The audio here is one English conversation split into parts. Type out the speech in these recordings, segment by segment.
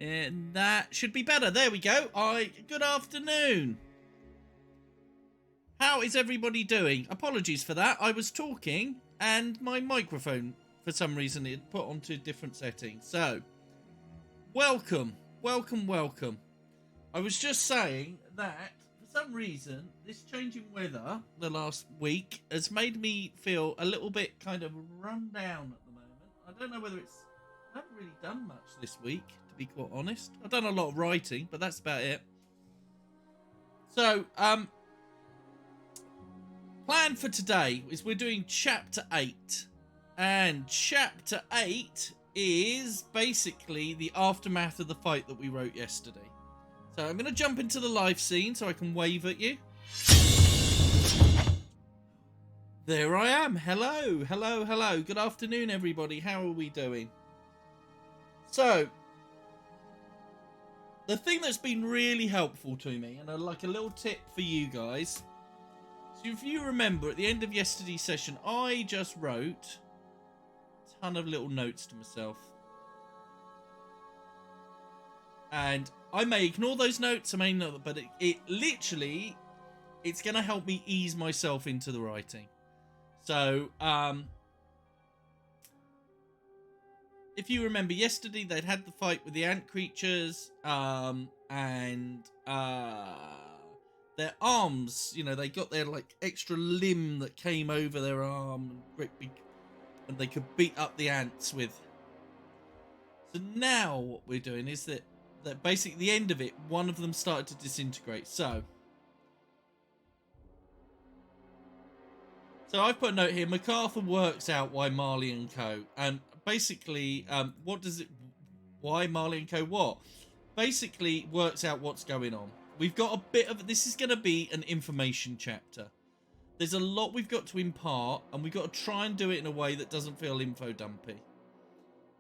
And that should be better. There we go. Good afternoon. How is everybody doing? Apologies for that. I was talking and my microphone, for some reason, it put onto different settings. So, welcome. I was just saying that, for some reason, this changing weather the last week has made me feel a little bit kind of run down at the moment. I don't know whether it's... I haven't really done much this week, to be quite honest. I've done a lot of writing, but that's about it. So, plan for today is we're doing chapter 8. And chapter 8 is basically the aftermath of the fight that we wrote yesterday. So I'm going to jump into the live scene so I can wave at you. There I am. Hello. Good afternoon, everybody. How are we doing? So, the thing that's been really helpful to me, and like a little tip for you guys, so if you remember at the end of yesterday's session, I just wrote a ton of little notes to myself. And I may ignore those notes, I may not, but it literally, it's going to help me ease myself into the writing. So, if you remember yesterday, they'd had the fight with the ant creatures, and their arms, you know, they got their like extra limb that came over their arm, and they could beat up the ants with. So now what we're doing is that basically at the end of it, one of them started to disintegrate. So I've put a note here. MacArthur works out why Marley and Co. And basically, why Marley and Co. what? Basically works out what's going on. We've got a bit of, this is going to be an information chapter. There's a lot we've got to impart, and we've got to try and do it in a way that doesn't feel info-dumpy.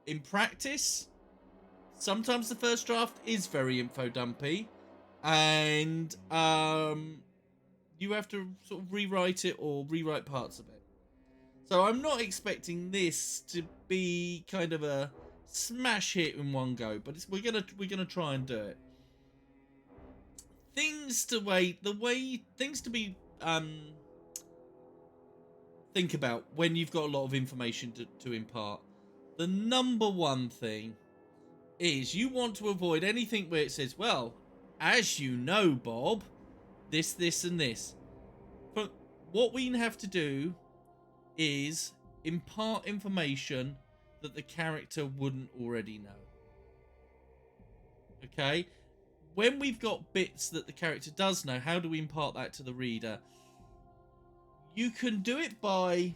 In practice, sometimes the first draft is very info-dumpy, and you have to sort of rewrite it or rewrite parts of it. So I'm not expecting this to be kind of a smash hit in one go, but we're gonna try and do it. Things to be think about when you've got a lot of information to impart. The number one thing is you want to avoid anything where it says, well, as you know, Bob, this and this. But what we have to do is impart information that the character wouldn't already know. Okay? When we've got bits that the character does know, how do we impart that to the reader? You can do it by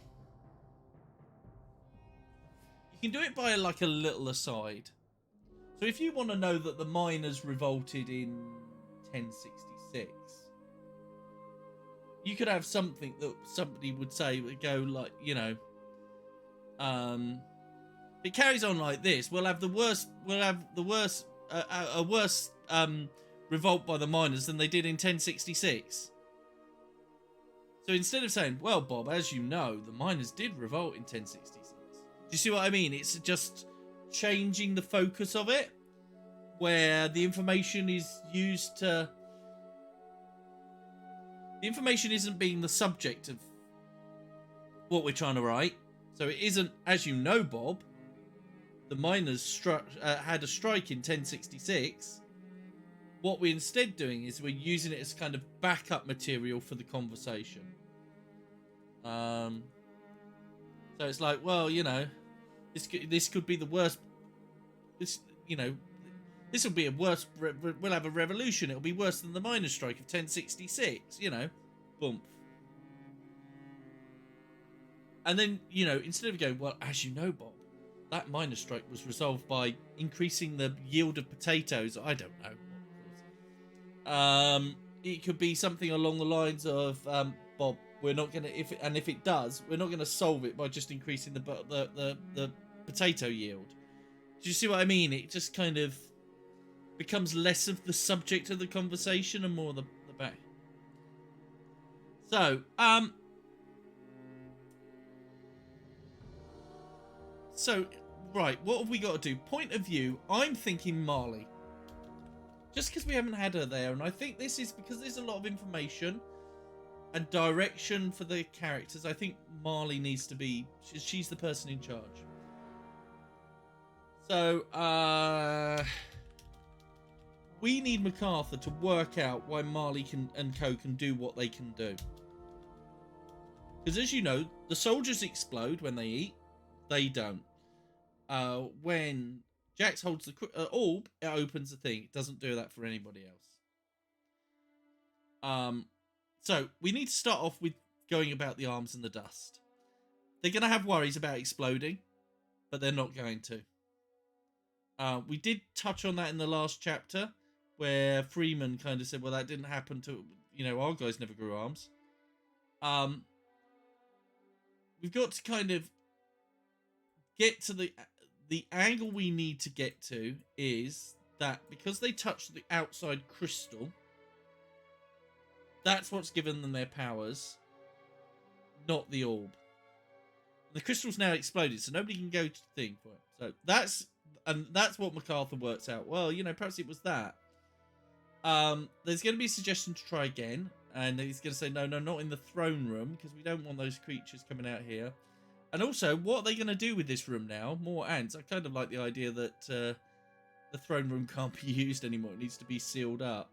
like a little aside. So if you want to know that the miners revolted in 1066, you could have something that somebody would say, would go like, you know, it carries on like this. We'll have a worse revolt by the miners than they did in 1066. So instead of saying, well, Bob, as you know, the miners did revolt in 1066. Do you see what I mean? It's just changing the focus of it, where the information is used to... The information isn't being the subject of what we're trying to write. So it isn't, as you know, Bob, the miners had a strike in 1066. What we're instead doing is we're using it as kind of backup material for the conversation. So it's like, well, you know, this could be the worst. This will be a worse. We'll have a revolution. It'll be worse than the miners' strike of 1066. You know, boom. And then, you know, instead of going, well, as you know, Bob, that miners' strike was resolved by increasing the yield of potatoes. I don't know. It could be something along the lines of, Bob, we're not gonna, if it does, we're not gonna solve it by just increasing the potato yield. Do you see what I mean? It just kind of becomes less of the subject of the conversation and more the back. So, right, what have we got to do? Point of view, I'm thinking Marley. just because we haven't had her there. And I think this is because there's a lot of information and direction for the characters. I think Marley needs to be, she's the person in charge. So we need MacArthur to work out why Marley and co can do what they can do. Because as you know, the soldiers explode when they eat. They don't. When Jax holds the orb, it opens the thing. It doesn't do that for anybody else. So we need to start off with going about the arms and the dust. They're going to have worries about exploding, but they're not going to. We did touch on that in the last chapter, where Freeman kind of said, well, that didn't happen to, our guys never grew arms. We've got to kind of get to the angle we need to get to is that because they touched the outside crystal, that's what's given them their powers, not the orb. The crystal's now exploded, so nobody can go to the thing for it. So that's what MacArthur works out. Well, perhaps it was that. There's going to be a suggestion to try again, and he's going to say, no, not in the throne room, because we don't want those creatures coming out here. And also, what are they going to do with this room now? More ants. I kind of like the idea that the throne room can't be used anymore. It needs to be sealed up.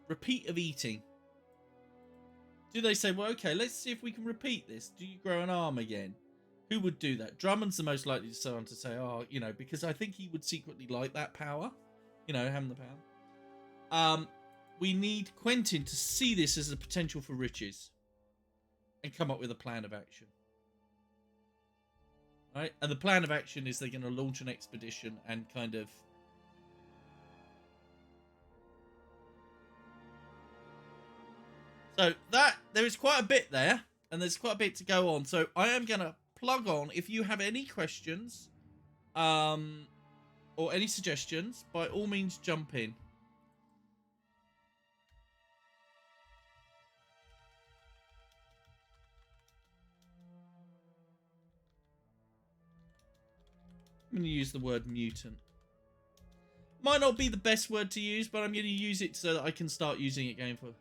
Repeat of eating. Do they say, well, okay, let's see if we can repeat this. Do you grow an arm again? Who would do that? Drummond's the most likely someone to say, oh, because I think he would secretly like that power. Having the power. We need Quentin to see this as a potential for riches and come up with a plan of action. Right? And the plan of action is they're going to launch an expedition and kind of... So there is quite a bit there, and there's quite a bit to go on. So I am going to plug on. If you have any questions or any suggestions, by all means jump in. I'm going to use the word mutant. Might not be the best word to use, but I'm going to use it so that I can start using it going forward.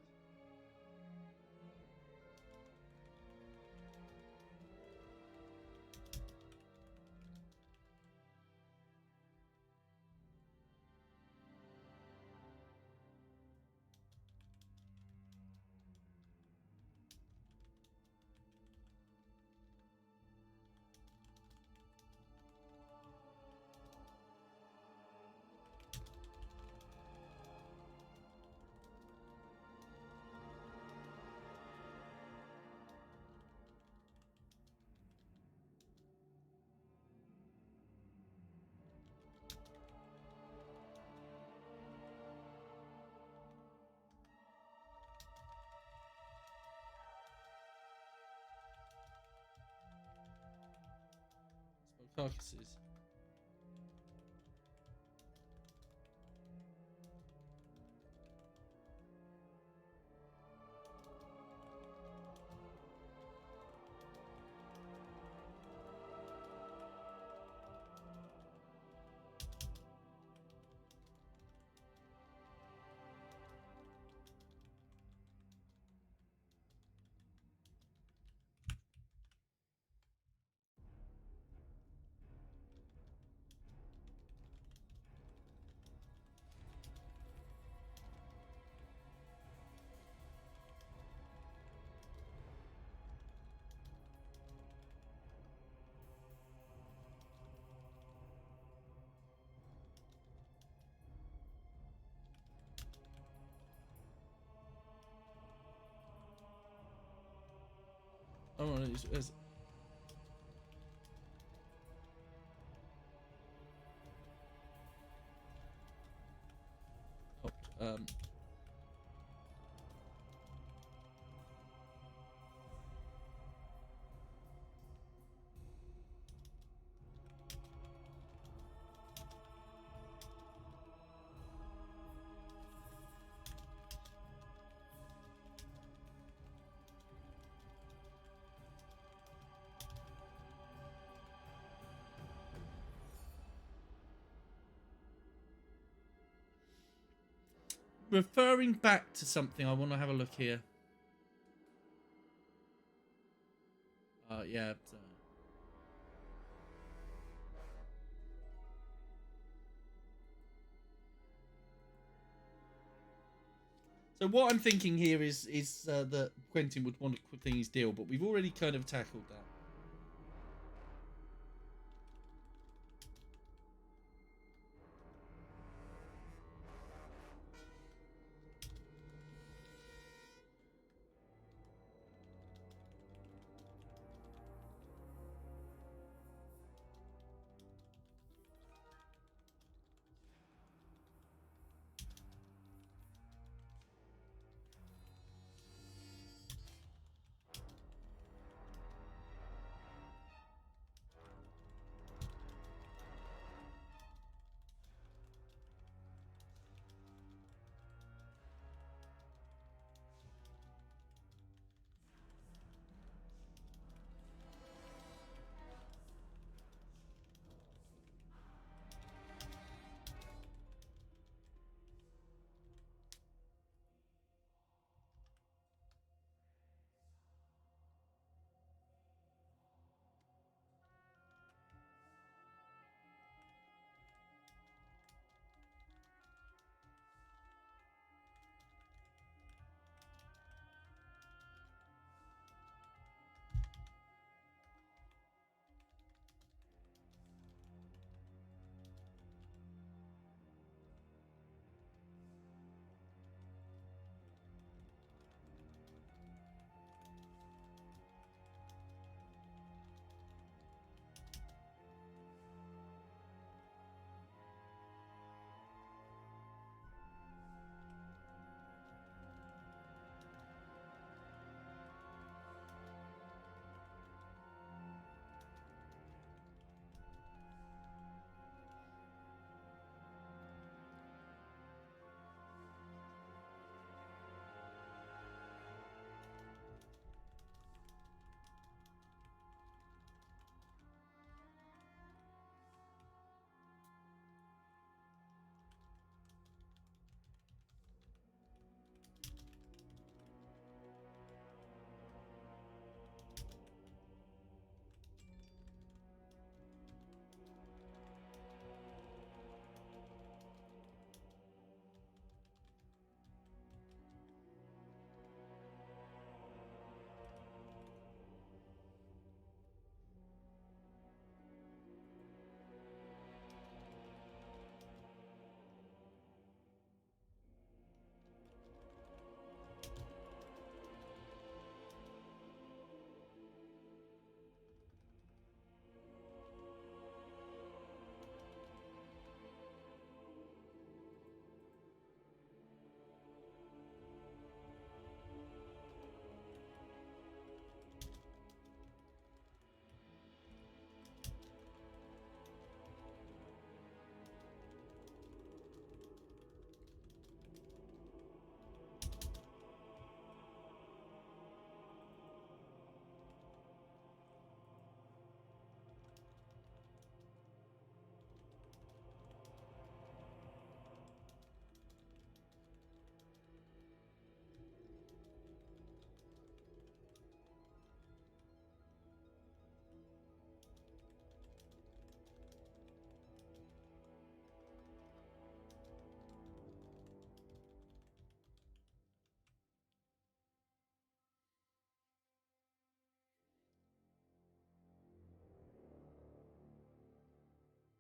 Carcasses. Oh, it's referring back to something, I want to have a look here. Yeah. So what I'm thinking here is that Quentin would want to quit his deal, but we've already kind of tackled that.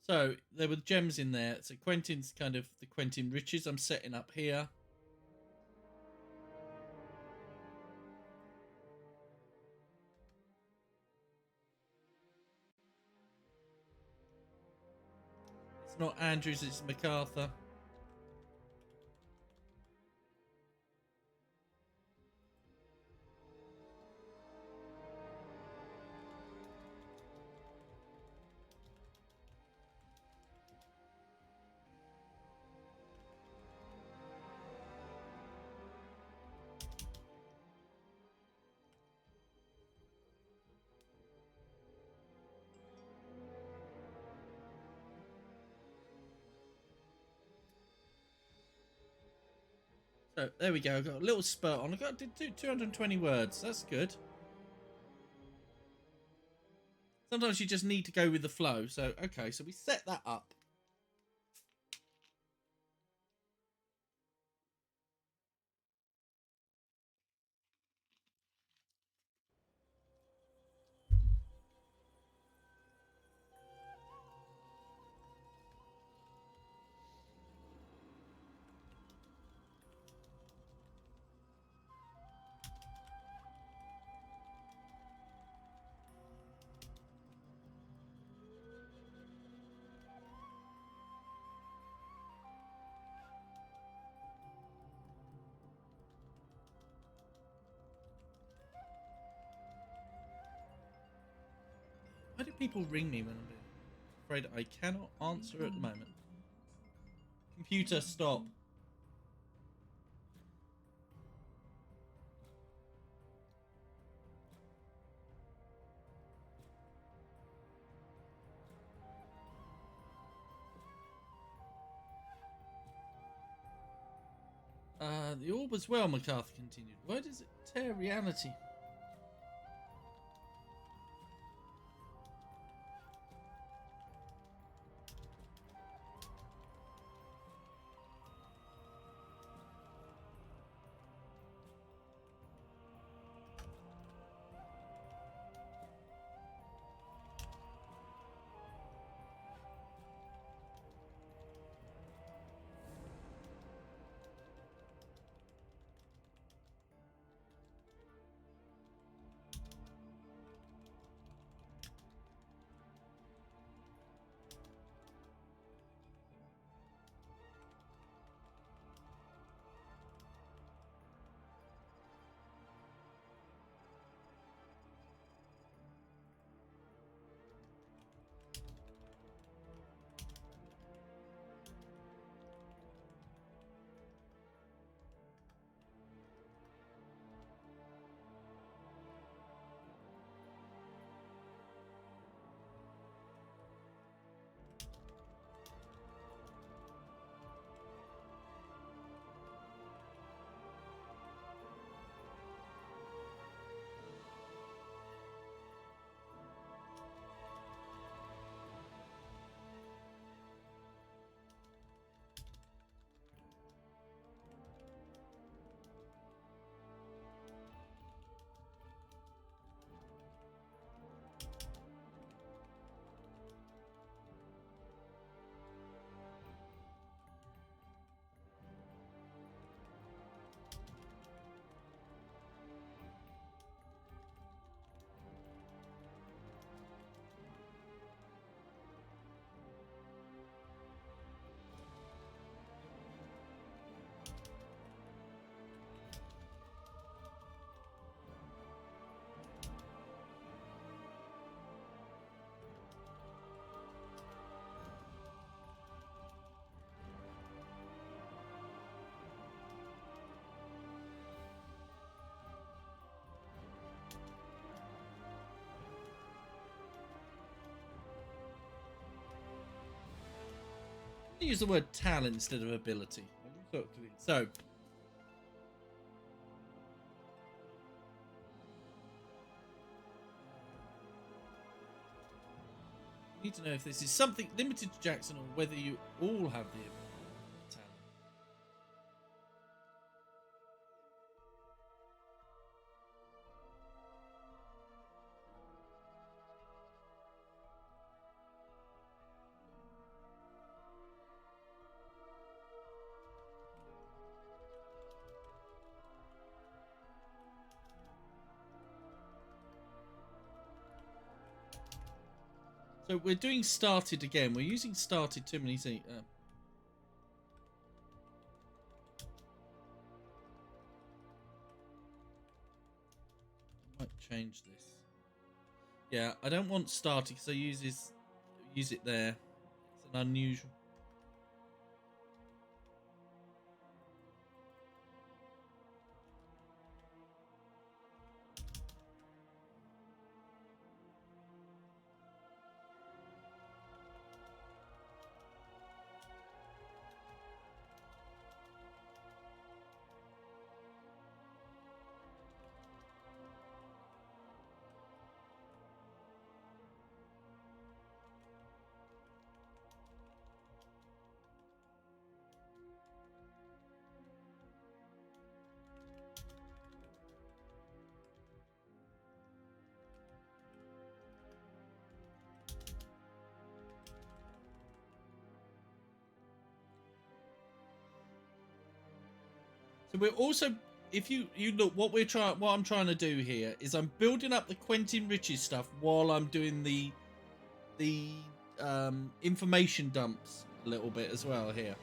So there were gems in there. So Quentin's kind of the Quentin riches I'm setting up here. It's not Andrews, it's MacArthur. So there we go. I've got a little spurt on. I got to do 220 words. That's good. Sometimes you just need to go with the flow. So, okay, so we set that up. Why do people ring me when I'm afraid I cannot answer at the moment? Computer, stop. The orb as well, MacArthur continued. Why does it tear reality? Use the word talent instead of ability. So, you need to know if this is something limited to Jackson or whether you all have the talent. So we're doing started again. We're using started too many things. I might change this. Yeah, I don't want started because I use it there. It's an unusual. So we're also, if you look, what I'm trying to do here is I'm building up the Quentin Riches stuff while I'm doing the information dumps a little bit as well here.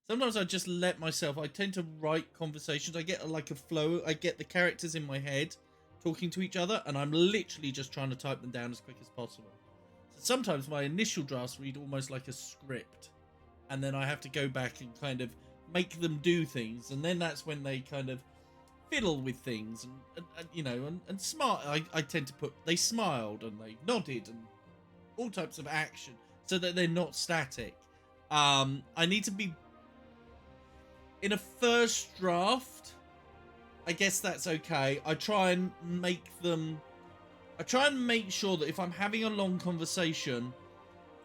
Sometimes I just let myself, I tend to write conversations. I get like a flow. I get the characters in my head talking to each other, and I'm literally just trying to type them down as quick as possible. So sometimes my initial drafts read almost like a script, and then I have to go back and kind of make them do things, and then that's when they kind of fiddle with things, and you know, and smart. I tend to put, they smiled and they nodded and all types of action so that they're not static. I need to be in a first draft. I guess that's okay. I try and make sure that if I'm having a long conversation,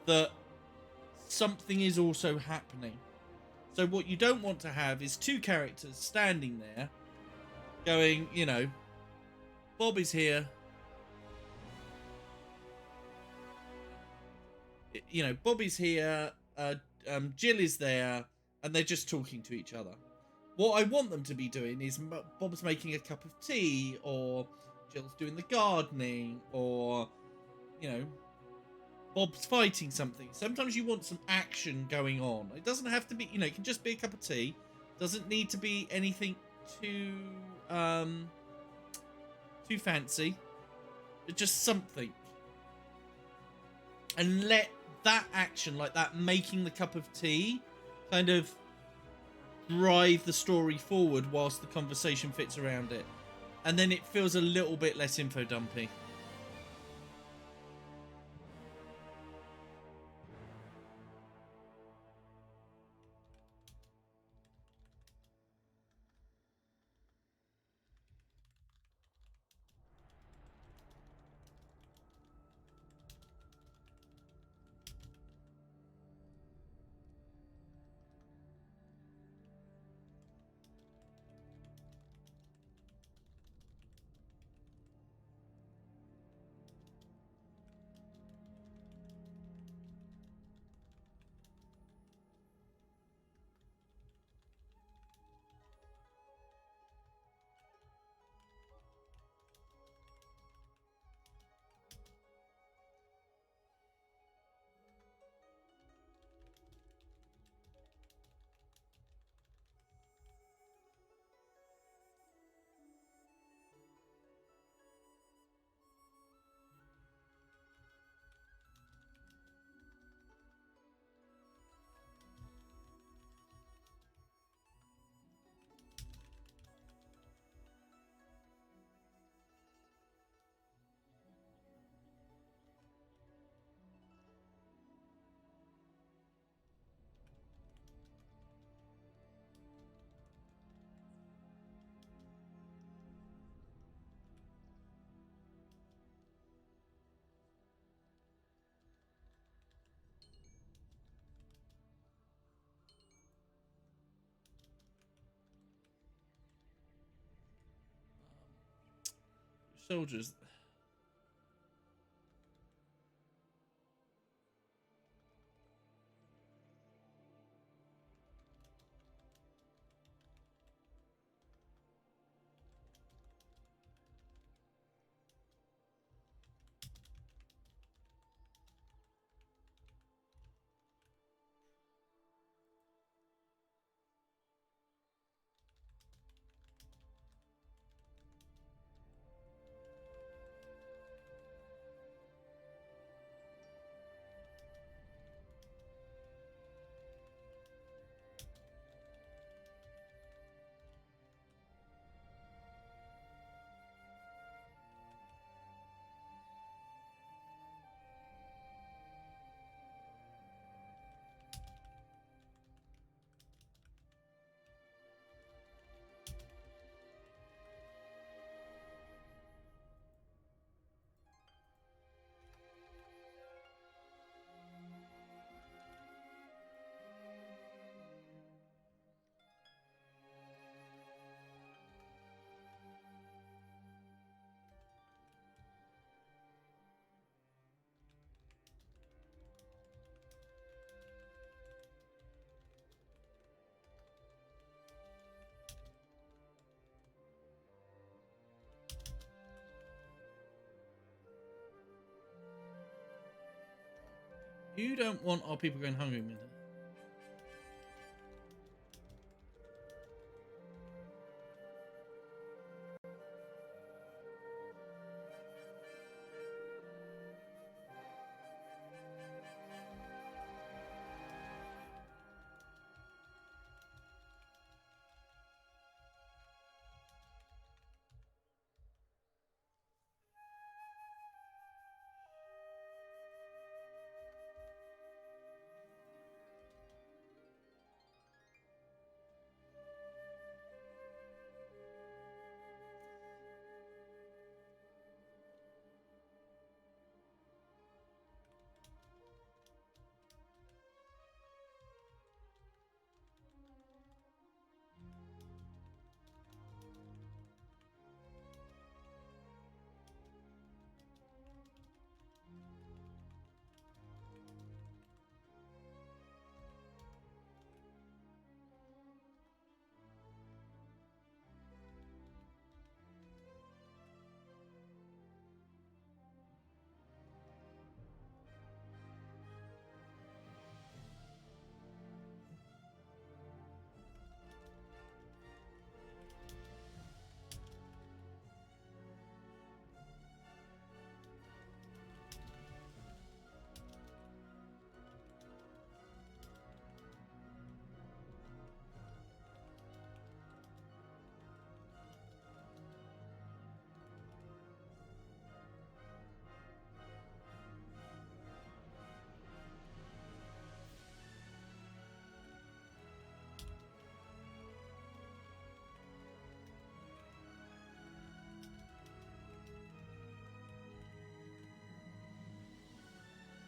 that something is also happening. So what you don't want to have is two characters standing there going, you know, Bob is here. You know, Bob is here, Jill is there, and they're just talking to each other. What I want them to be doing is Bob's making a cup of tea, or Jill's doing the gardening, or, you know, Bob's fighting something. Sometimes you want some action going on. It doesn't have to be, you know, it can just be a cup of tea. Doesn't need to be anything too fancy. It's just something. And let that action, like that making the cup of tea, kind of drive the story forward whilst the conversation fits around it. And then it feels a little bit less info dumpy. Soldiers. You don't want our people going hungry, Minter.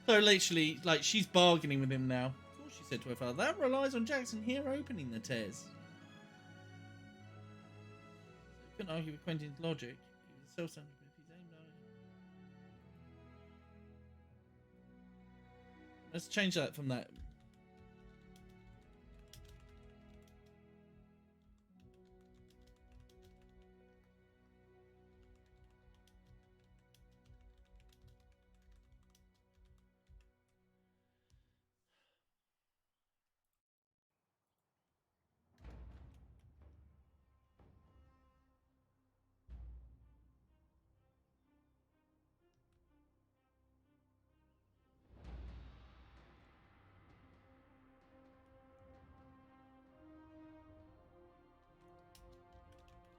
So literally, like, she's bargaining with him now. Of course, she said to her father, that relies on Jackson here opening the tears. So couldn't argue with Quentin's logic. He was a self-centered, but if he's aimed at... Let's change that from that.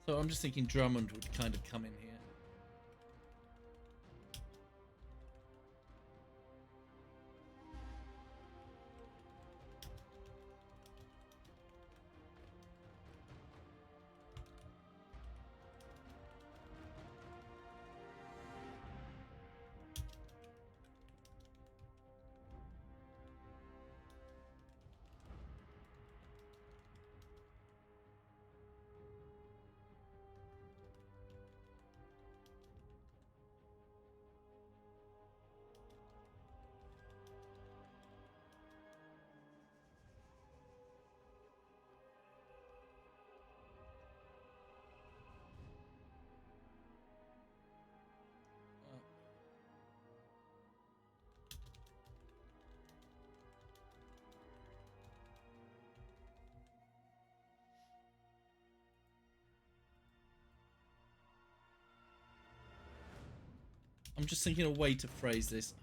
So I'm just thinking Drummond would kind of come in here. I'm just thinking a way to phrase this.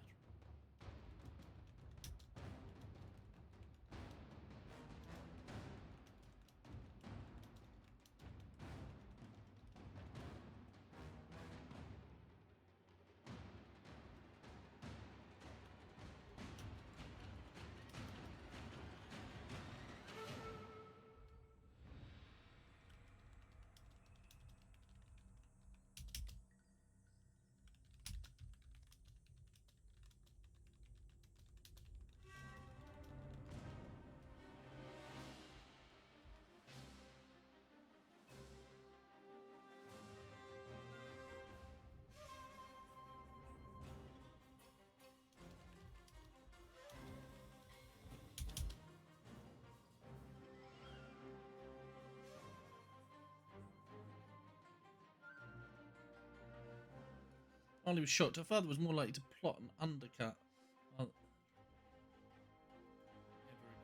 Marley was shocked. Her father was more likely to plot an undercut.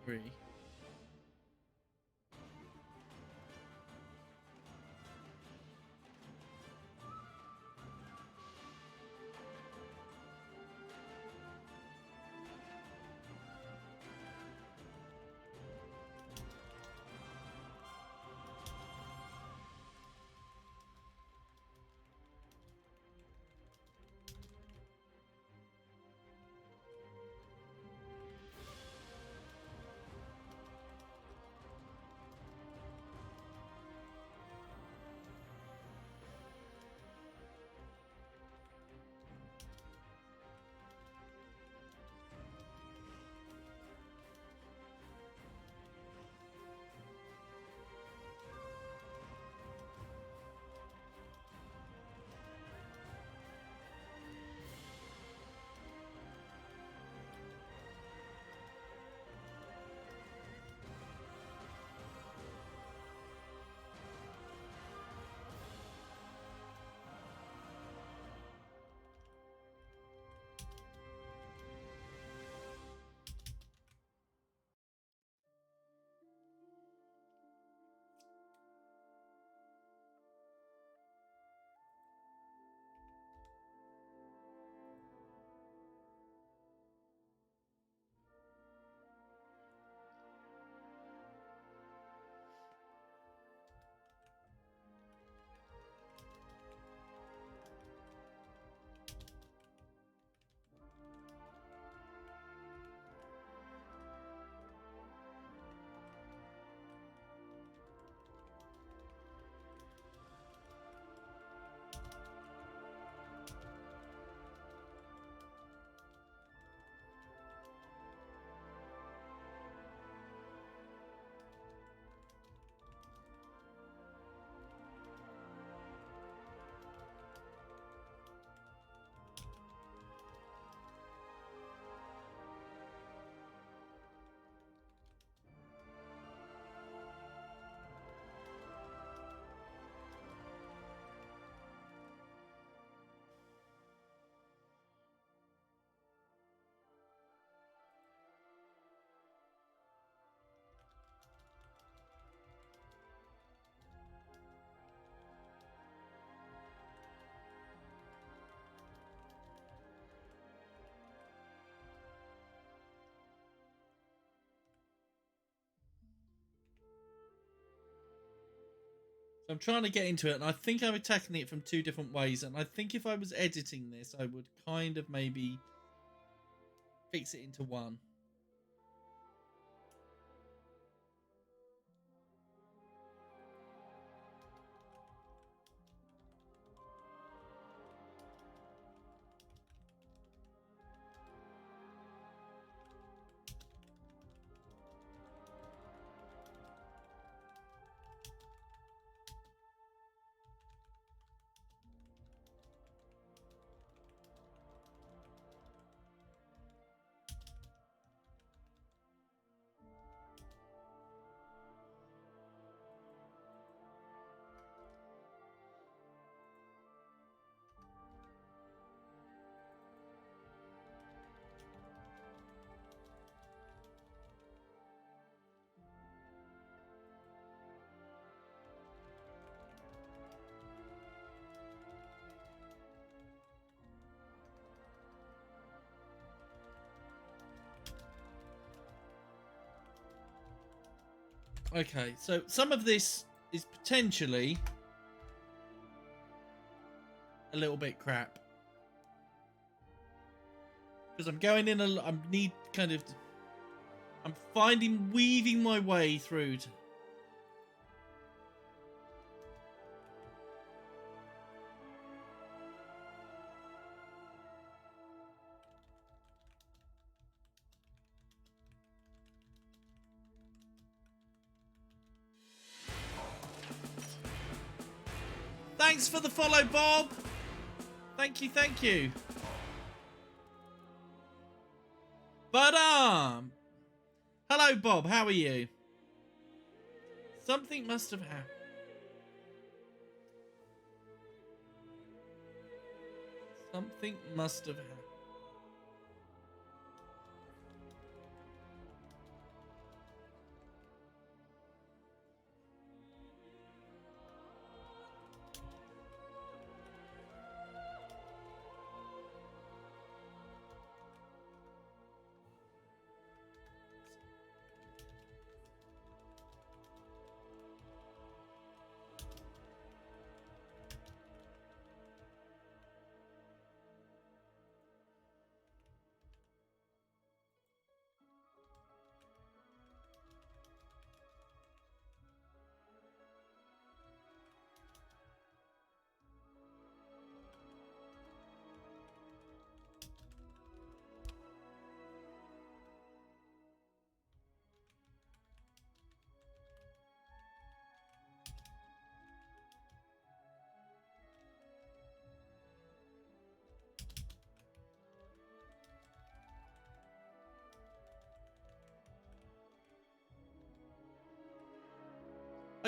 Agree. I'm trying to get into it, and I think I'm attacking it from two different ways. And I think if I was editing this, I would kind of maybe fix it into one. Okay, so some of this is potentially a little bit crap because I'm going in a. I'm weaving my way through. Thanks for the follow, Bob. Thank you, thank you. But hello, Bob. How are you? Something must have happened. Something must have happened.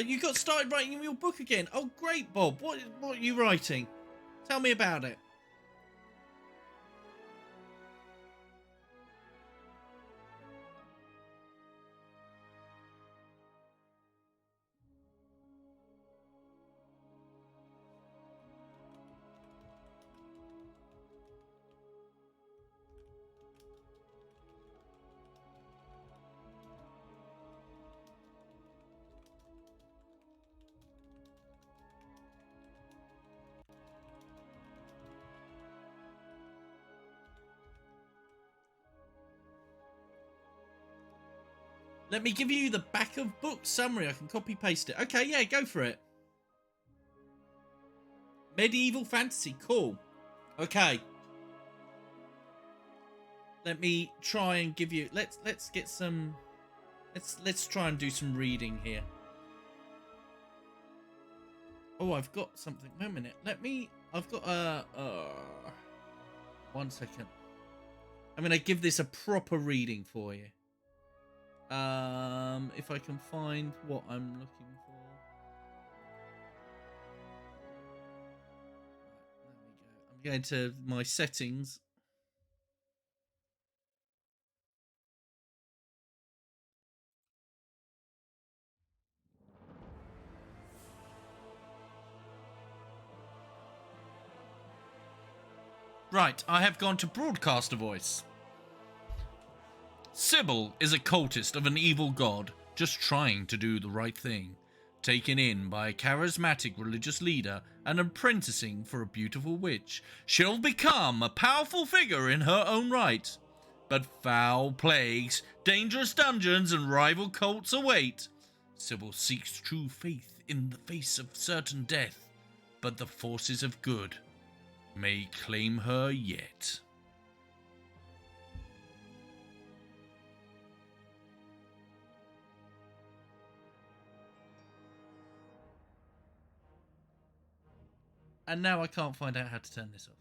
You got started writing your book again. Oh, great, Bob. What are you writing? Tell me about it. Let me give you the back of book summary. I can copy paste it. Okay, yeah, go for it. Medieval fantasy, cool. Okay. Let me try and give you. Let's get some. Let's try and do some reading here. Oh, I've got something. Wait a minute. I've got a. 1 second. I'm gonna give this a proper reading for you. If I can find what I'm looking for. There we go. I'm going to my settings. Right, I have gone to broadcaster voice. Sybil is a cultist of an evil god, just trying to do the right thing. Taken in by a charismatic religious leader and apprenticing for a beautiful witch, she'll become a powerful figure in her own right. But foul plagues, dangerous dungeons, and rival cults await. Sybil seeks true faith in the face of certain death, but the forces of good may claim her yet. And now I can't find out how to turn this off.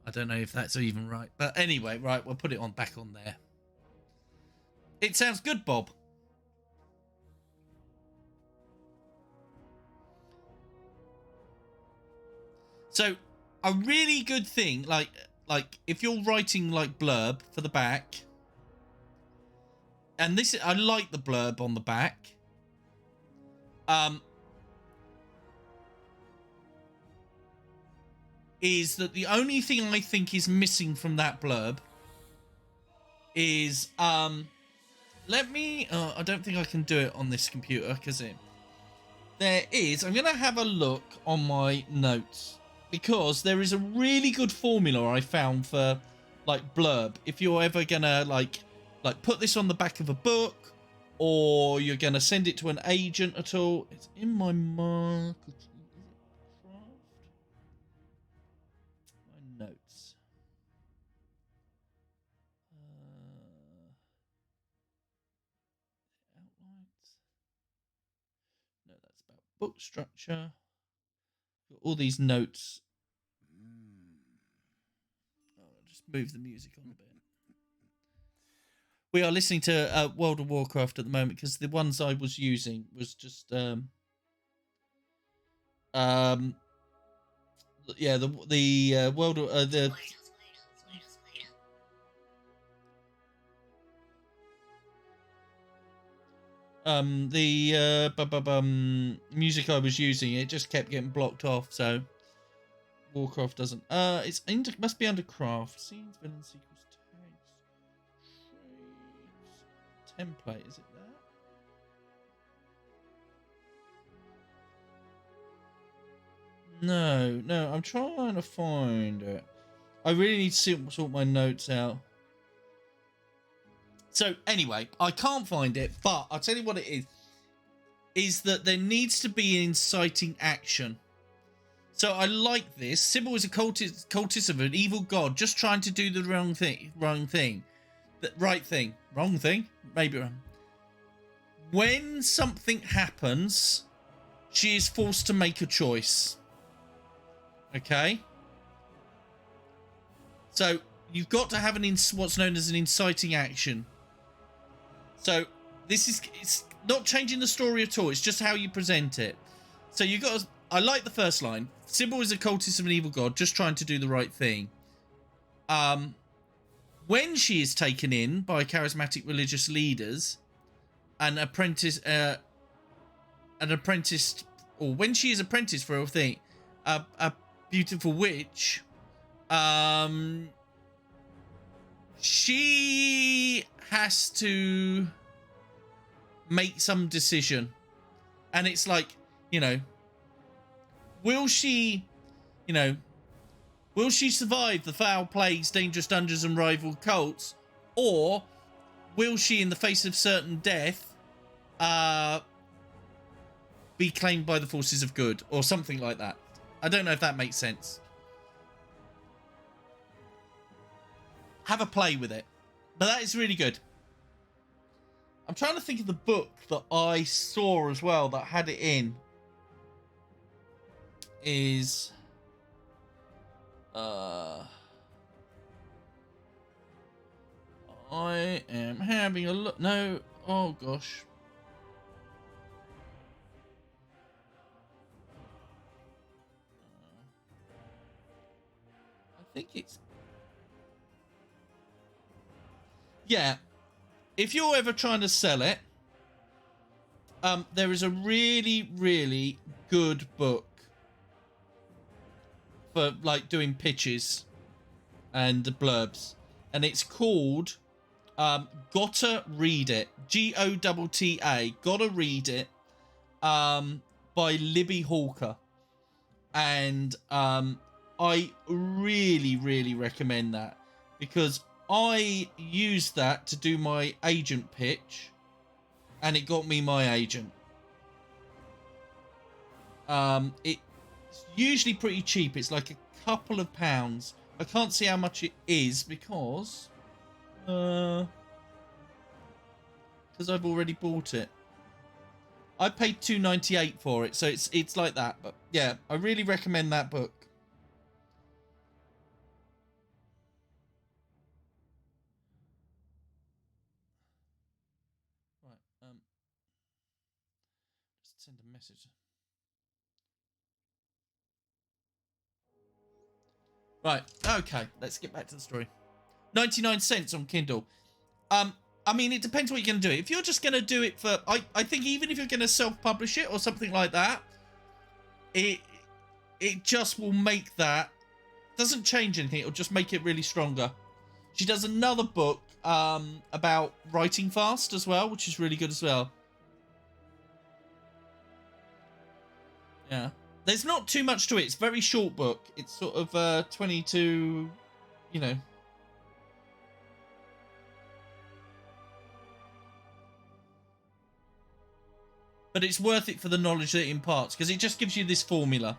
I don't know if that's even right. But anyway, right, we'll put it on back on there. It sounds good, Bob. So, a really good thing, like if you're writing like blurb for the back, and this, I like the blurb on the back. Is that the only thing I think is missing from that blurb is let me I don't think I can do it on this computer because there is, I'm gonna have a look on my notes because there is a really good formula I found for like blurb if you're ever gonna like put this on the back of a book or you're gonna send it to an agent at all. It's in my marketing. Notes. Outlines. No, that's about book structure. Got all these notes. Oh, I'll just move the music on a bit. We are listening to World of Warcraft at the moment because the ones I was using was just yeah, the World of the music I was using, it just kept getting blocked off, so Warcraft doesn't. It's must be under craft. Scenes, villain sequels, tags, trades, template. Is it there? No. I'm trying to find it. I really need to sort my notes out. So anyway, I can't find it, but I'll tell you what it is that there needs to be an inciting action. So I like this. Sybil is a cultist of an evil god, just trying to do the wrong thing. The right thing. Wrong thing? Maybe wrong. When something happens, she is forced to make a choice. Okay. So you've got to have what's known as an inciting action. So it's not changing the story at all. It's just how you present it. So you got. I like the first line. Sybil is a cultist of an evil god, just trying to do the right thing. When she is taken in by charismatic religious leaders, or when she is apprenticed for a thing, a beautiful witch, she has to make some decision, and it's like, will she survive the foul plagues, dangerous dungeons, and rival cults, or will she, in the face of certain death, be claimed by the forces of good, or something like that? I don't know if that makes sense. Have a play with it, but that is really good. I'm trying to think of the book that I saw as well that had it in. Is I am having a look. No, oh gosh. I think it's, yeah. If you're ever trying to sell it, there is a really, really good book for like doing pitches and blurbs, and it's called Gotta Read It, Gotta, Gotta Read It, by Libby Hawker, and I really, really recommend that, because I used that to do my agent pitch, and it got me my agent. It's usually pretty cheap. It's like a couple of pounds. I can't see how much it is because I've already bought it. I paid $2.98 for it, so it's like that. But yeah, I really recommend that book. Right, just send a message. Right, okay, let's get back to the story. 99 cents on Kindle. I mean, it depends what you're going to do. If you're just going to do it for, I think even if you're going to self-publish it or something like that, it just will make that, doesn't change anything. It'll just make it really stronger. She does another book about writing fast as well, which is really good as well. Yeah. There's not too much to it. It's a very short book. It's sort of 22, But it's worth it for the knowledge that it imparts, because it just gives you this formula.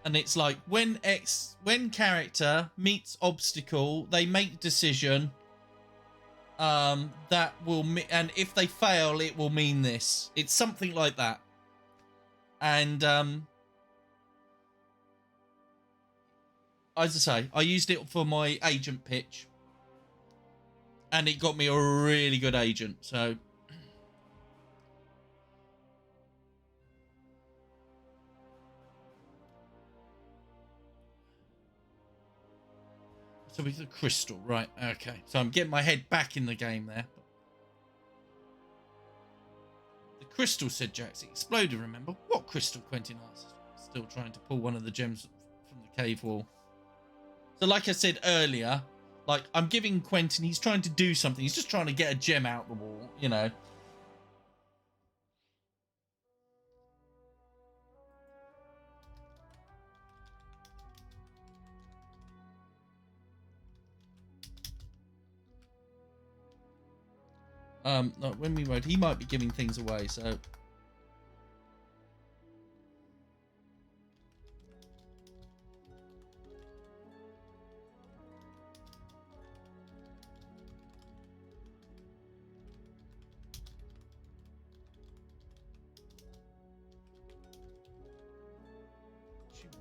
And it's like, when character meets obstacle, they make decision. That will, and if they fail, it will mean this. It's something like that. And as I say, I used it for my agent pitch, and it got me a really good agent. So with the crystal, right? Okay, so I'm getting my head back in the game there. The crystal, said Jax. It exploded, remember? What crystal? Quentin asked, still trying to pull one of the gems from the cave wall. So like I said earlier, like, I'm giving Quentin, he's trying to do something. He's just trying to get a gem out the wall, No, when we rode, he might be giving things away, so.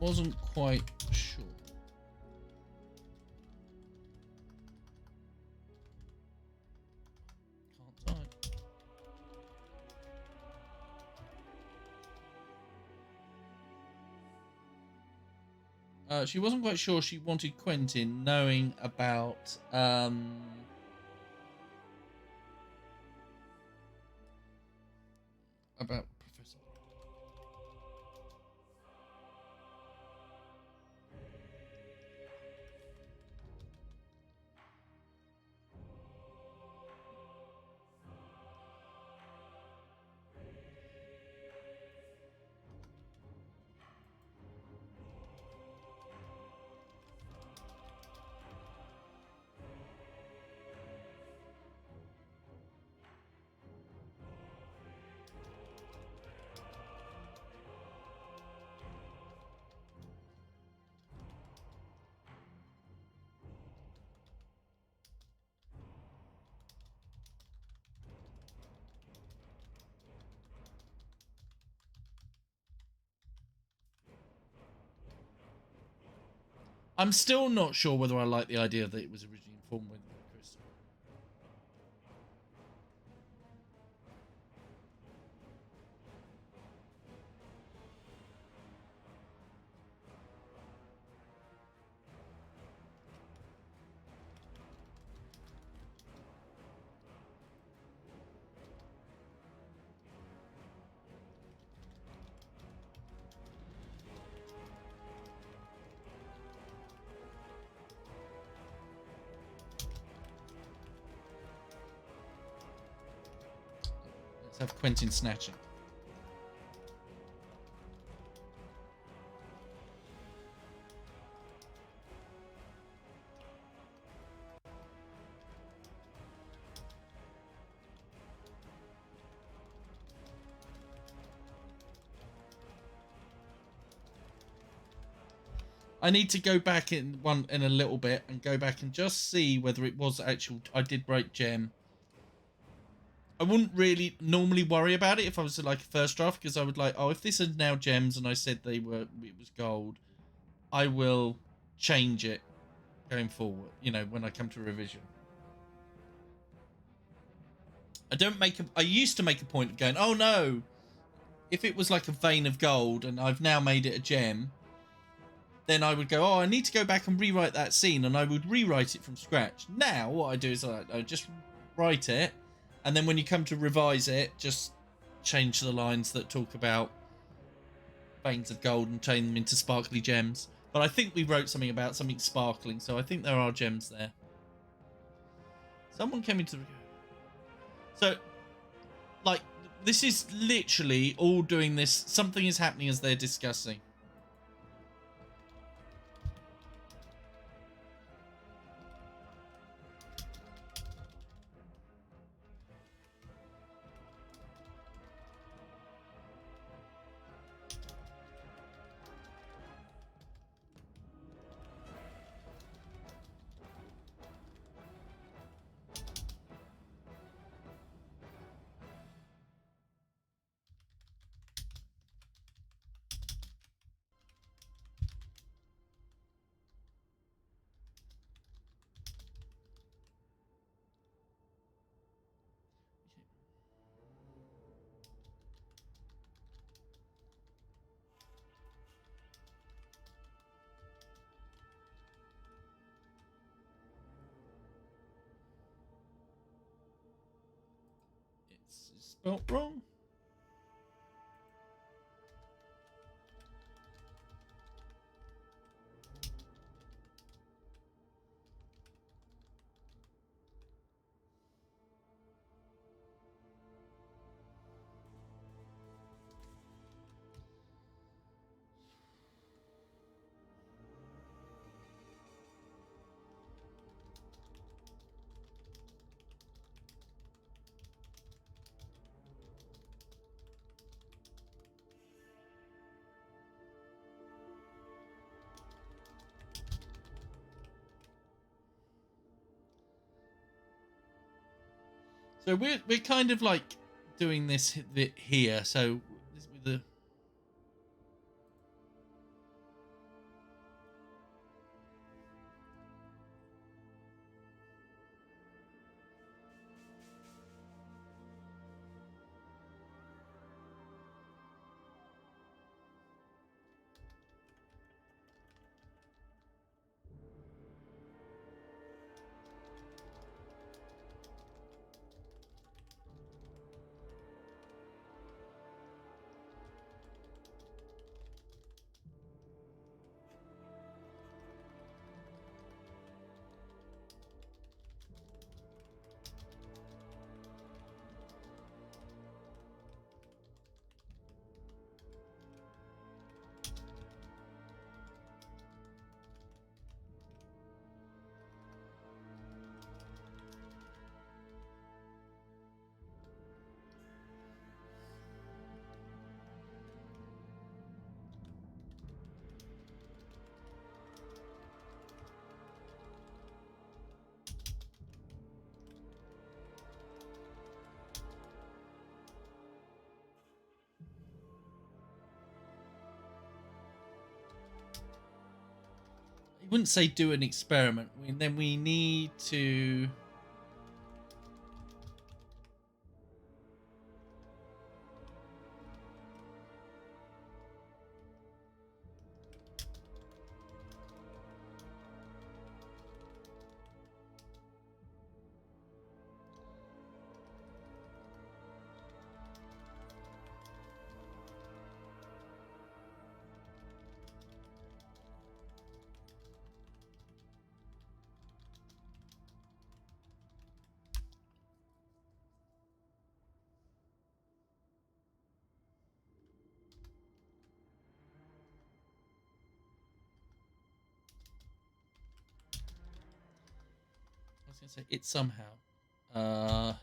wasn't quite sure. Can't type. She wasn't quite sure she wanted Quentin knowing about Professor. I'm still not sure whether I like the idea that it was originally formed with Crystal. Let's have Quentin snatching. I need to go back in a little bit and go back and just see whether it was actual. I did write gem. I wouldn't really normally worry about it if I was like a first draft, because I would like, oh, if this is now gems and I said it was gold, I will change it going forward, you know, when I come to revision. I used to make a point of going, oh no, if it was like a vein of gold and I've now made it a gem, then I would go, oh, I need to go back and rewrite that scene, and I would rewrite it from scratch. Now what I do is I just write it, and then when you come to revise it, just change the lines that talk about veins of gold and turn them into sparkly gems. But I think we wrote something about something sparkling, so I think there are gems there. Someone came into the... So, like, this is literally all doing this. Something is happening as they're discussing. It's spelled wrong. So we're kind of like doing this here. So this with the... You wouldn't say do an experiment. Then we need to... I was going to say it somehow. Uh,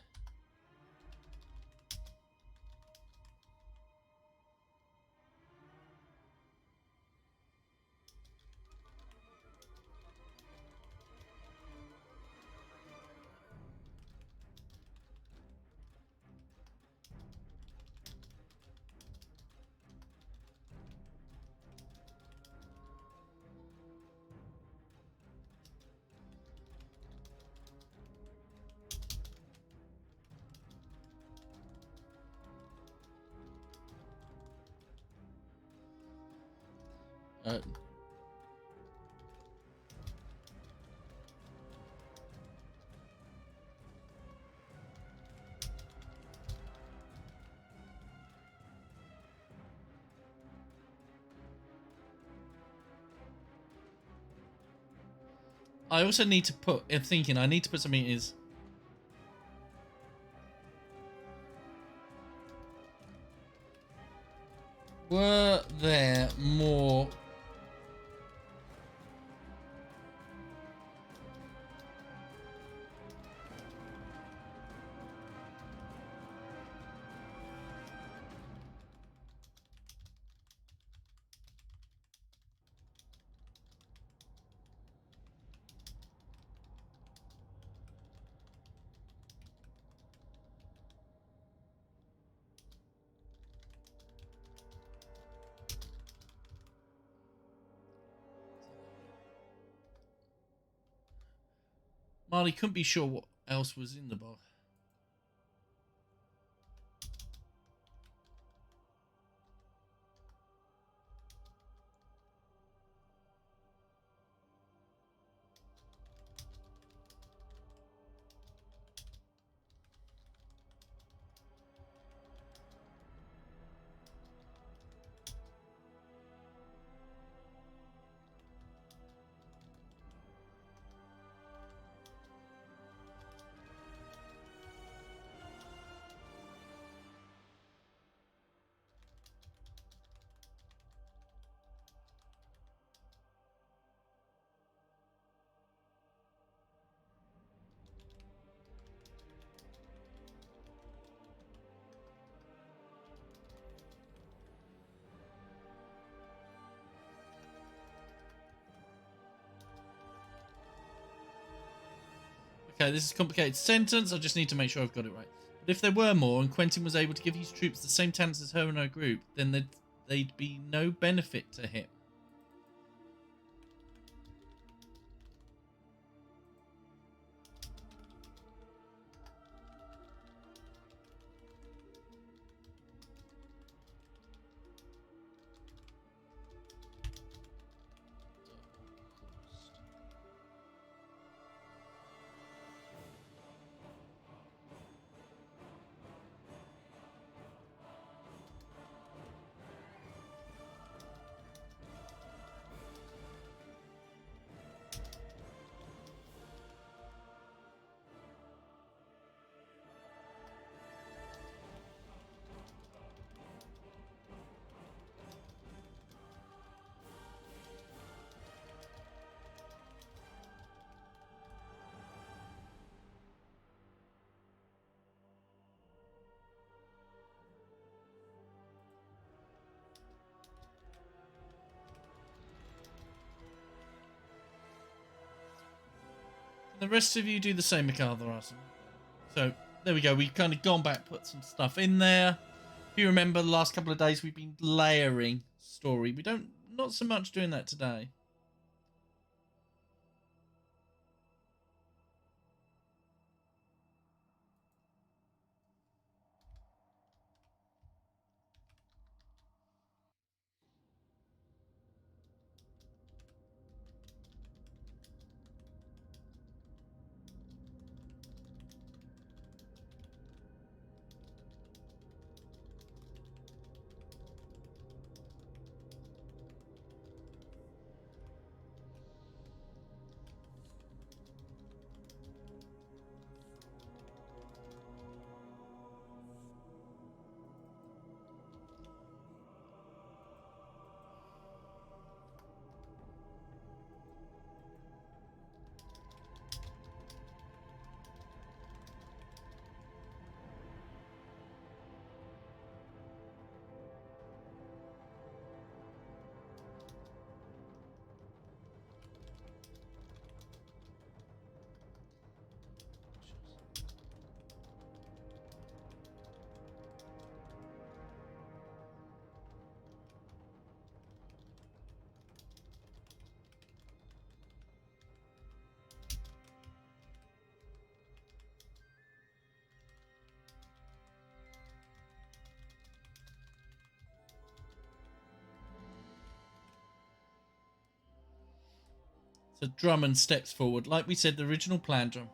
I also need to put... I'm thinking I need to put something is... Were there more... Marley couldn't be sure what else was in the box. Okay, this is a complicated sentence. I just need to make sure I've got it right. But if there were more, and Quentin was able to give his troops the same talents as her and her group, then they'd be no benefit to him. The rest of you do the same, MacArthur Arson. So, there we go. We've kind of gone back, put some stuff in there. If you remember, the last couple of days we've been layering story. We don't... Not so much doing that today. So Drummond steps forward. Like we said, the original plan, Drum.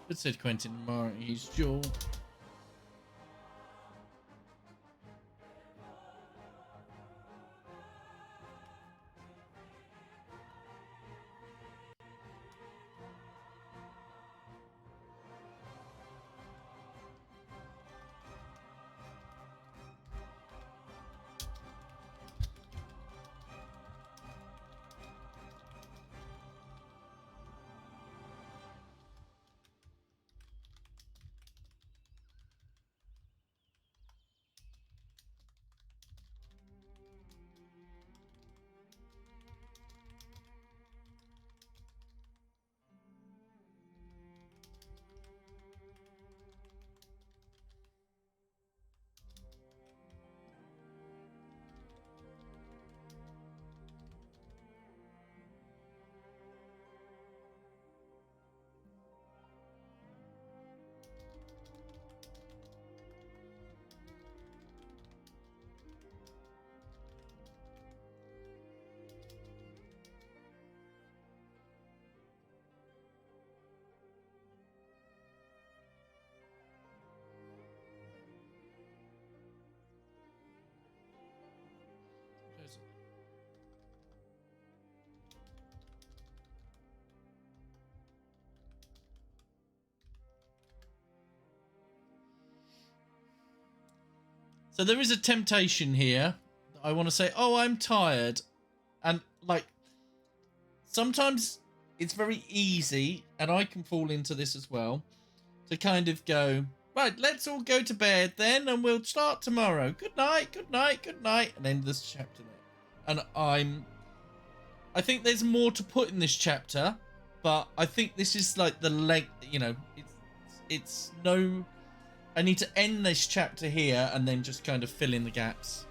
But said Quentin Murray's jaw. So there is a temptation here. I want to say, oh, I'm tired. And like, sometimes it's very easy, and I can fall into this as well, to kind of go, right, let's all go to bed then, and we'll start tomorrow. Good night, good night, good night, and end this chapter there. And I think there's more to put in this chapter, but I think this is like the length, you know, it's no... I need to end this chapter here and then just kind of fill in the gaps.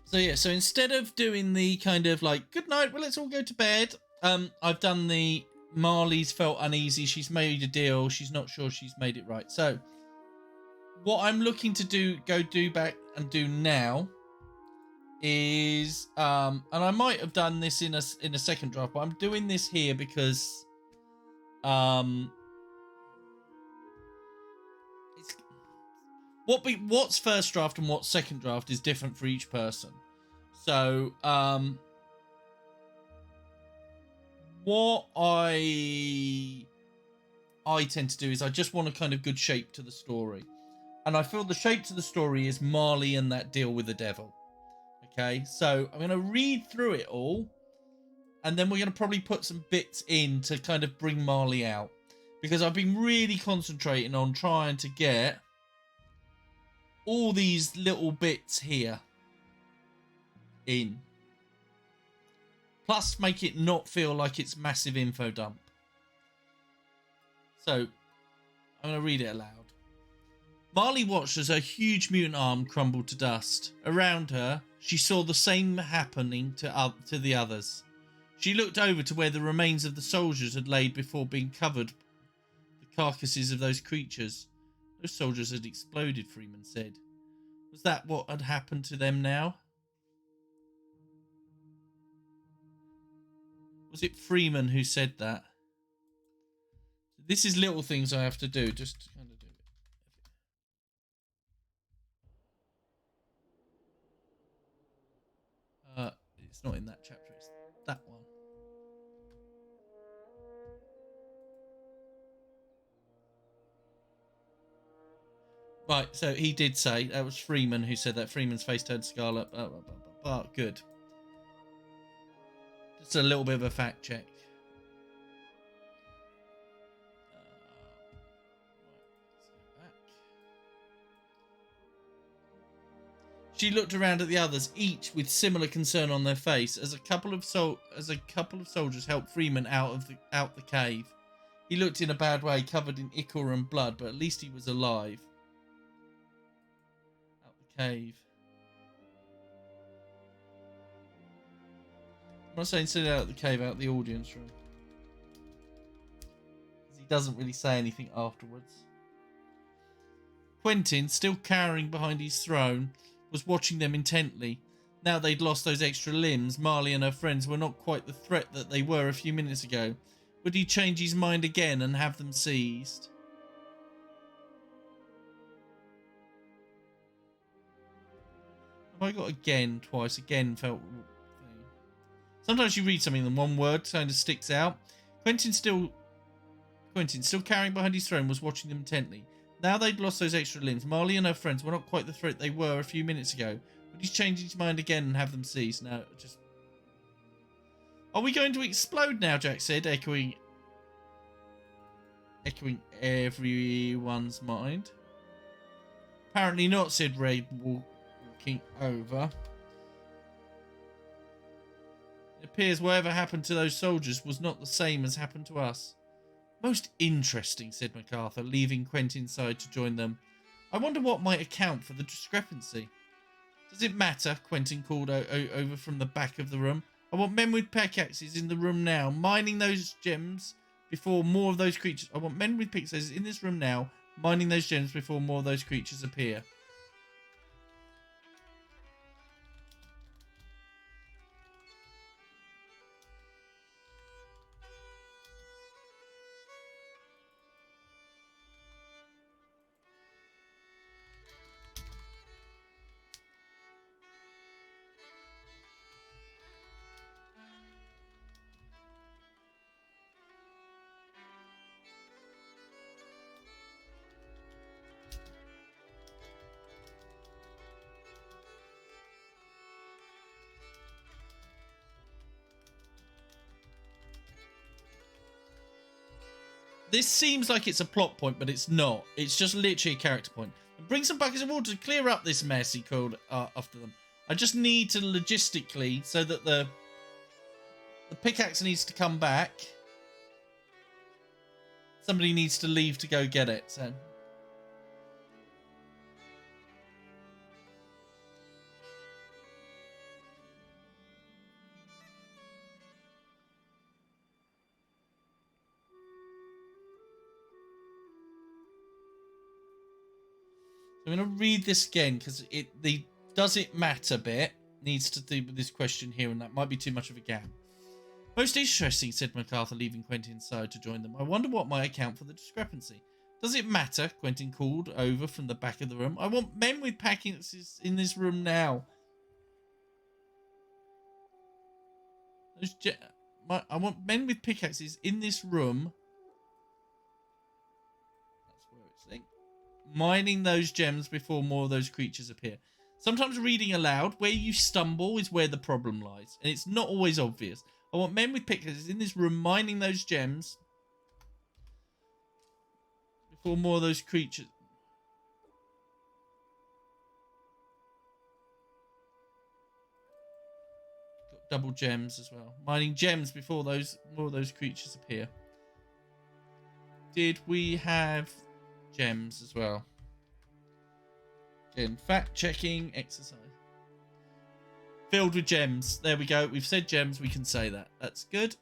So yeah, so instead of doing the kind of like, good night, well, let's all go to bed, I've done the Marley's felt uneasy, she's made a deal, she's not sure she's made it right. So what I'm looking to do, do back and do now is, and I might have done this in a second draft, but I'm doing this here because it's what's first draft and what's second draft is different for each person. So, what I tend to do is I just want a kind of good shape to the story. And I feel the shape to the story is Marley and that deal with the devil. Okay, so I'm going to read through it all. And then we're going to probably put some bits in to kind of bring Marley out. Because I've been really concentrating on trying to get all these little bits here in. Plus make it not feel like it's massive info dump. So I'm going to read it aloud. Marley watched as her huge mutant arm crumbled to dust. Around her, she saw the same happening to the others. She looked over to where the remains of the soldiers had laid before being covered the carcasses of those creatures. Those soldiers had exploded, Freeman said. Was that what had happened to them now? Was it Freeman who said that? This is little things I have to do just to kind of do it. It's not in that chapter, it's that one. Right, so he did say, that was Freeman who said that. Freeman's face turned scarlet. Good. Just a little bit of a fact check. She looked around at the others, each with similar concern on their face, as a couple of soldiers helped Freeman out the cave. He looked in a bad way, covered in ichor and blood, but at least he was alive. Out the cave. I'm not saying sit out the cave, out the audience room. He doesn't really say anything afterwards. Quentin, still cowering behind his throne, was watching them intently. Now they'd lost those extra limbs, Marley and her friends were not quite the threat that they were a few minutes ago. Would he change his mind again and have them seized? Have I got again twice? Again felt... Sometimes you read something and one word kind of sticks out. Quentin, still cowering behind his throne, was watching them intently. Now they'd lost those extra limbs. Marley and her friends were not quite the threat they were a few minutes ago. Would he change his mind again and have them seized? No, just... Are we going to explode now, Jack said, echoing everyone's mind. Apparently not, said Ray, walking over. It appears whatever happened to those soldiers was not the same as happened to us. Most interesting, said MacArthur, leaving Quentin's side to join them. I wonder what might account for the discrepancy. Does it matter? Quentin called over from the back of the room. I want men with pickaxes in the room now, mining those gems before more of those creatures... I want men with pickaxes in this room now, mining those gems before more of those creatures appear. This seems like it's a plot point, but it's not. It's just literally a character point. Bring some buckets of water to clear up this mess, he called after them. I just need to logistically, so that the pickaxe needs to come back. Somebody needs to leave to go get it, so... I'm going to read this again because the does it matter bit needs to do with this question here, and that might be too much of a gap. Most interesting, said MacArthur, leaving Quentin's side to join them. I wonder what might account for the discrepancy. Does it matter? Quentin called over from the back of the room. I want men with packages in this room now. I want men with pickaxes in this room. That's where it's saying. Mining those gems before more of those creatures appear. Sometimes reading aloud, where you stumble is where the problem lies. And it's not always obvious. I want men with pickaxes in this room mining those gems before more of those creatures. Got double gems as well. Mining gems before more of those creatures appear. Did we have gems as well? Again, fact checking exercise. Filled with gems. There we go. We've said gems. We can say that. That's good.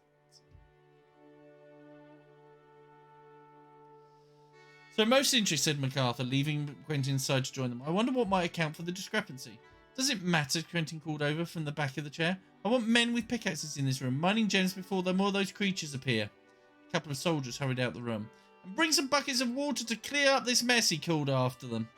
So most interested, MacArthur, leaving Quentin inside to join them. I wonder what might account for the discrepancy. Does it matter? Quentin called over from the back of the chair. I want men with pickaxes in this room, mining gems before more of those creatures appear. A couple of soldiers hurried out the room. And bring some buckets of water to clear up this mess, he called after them.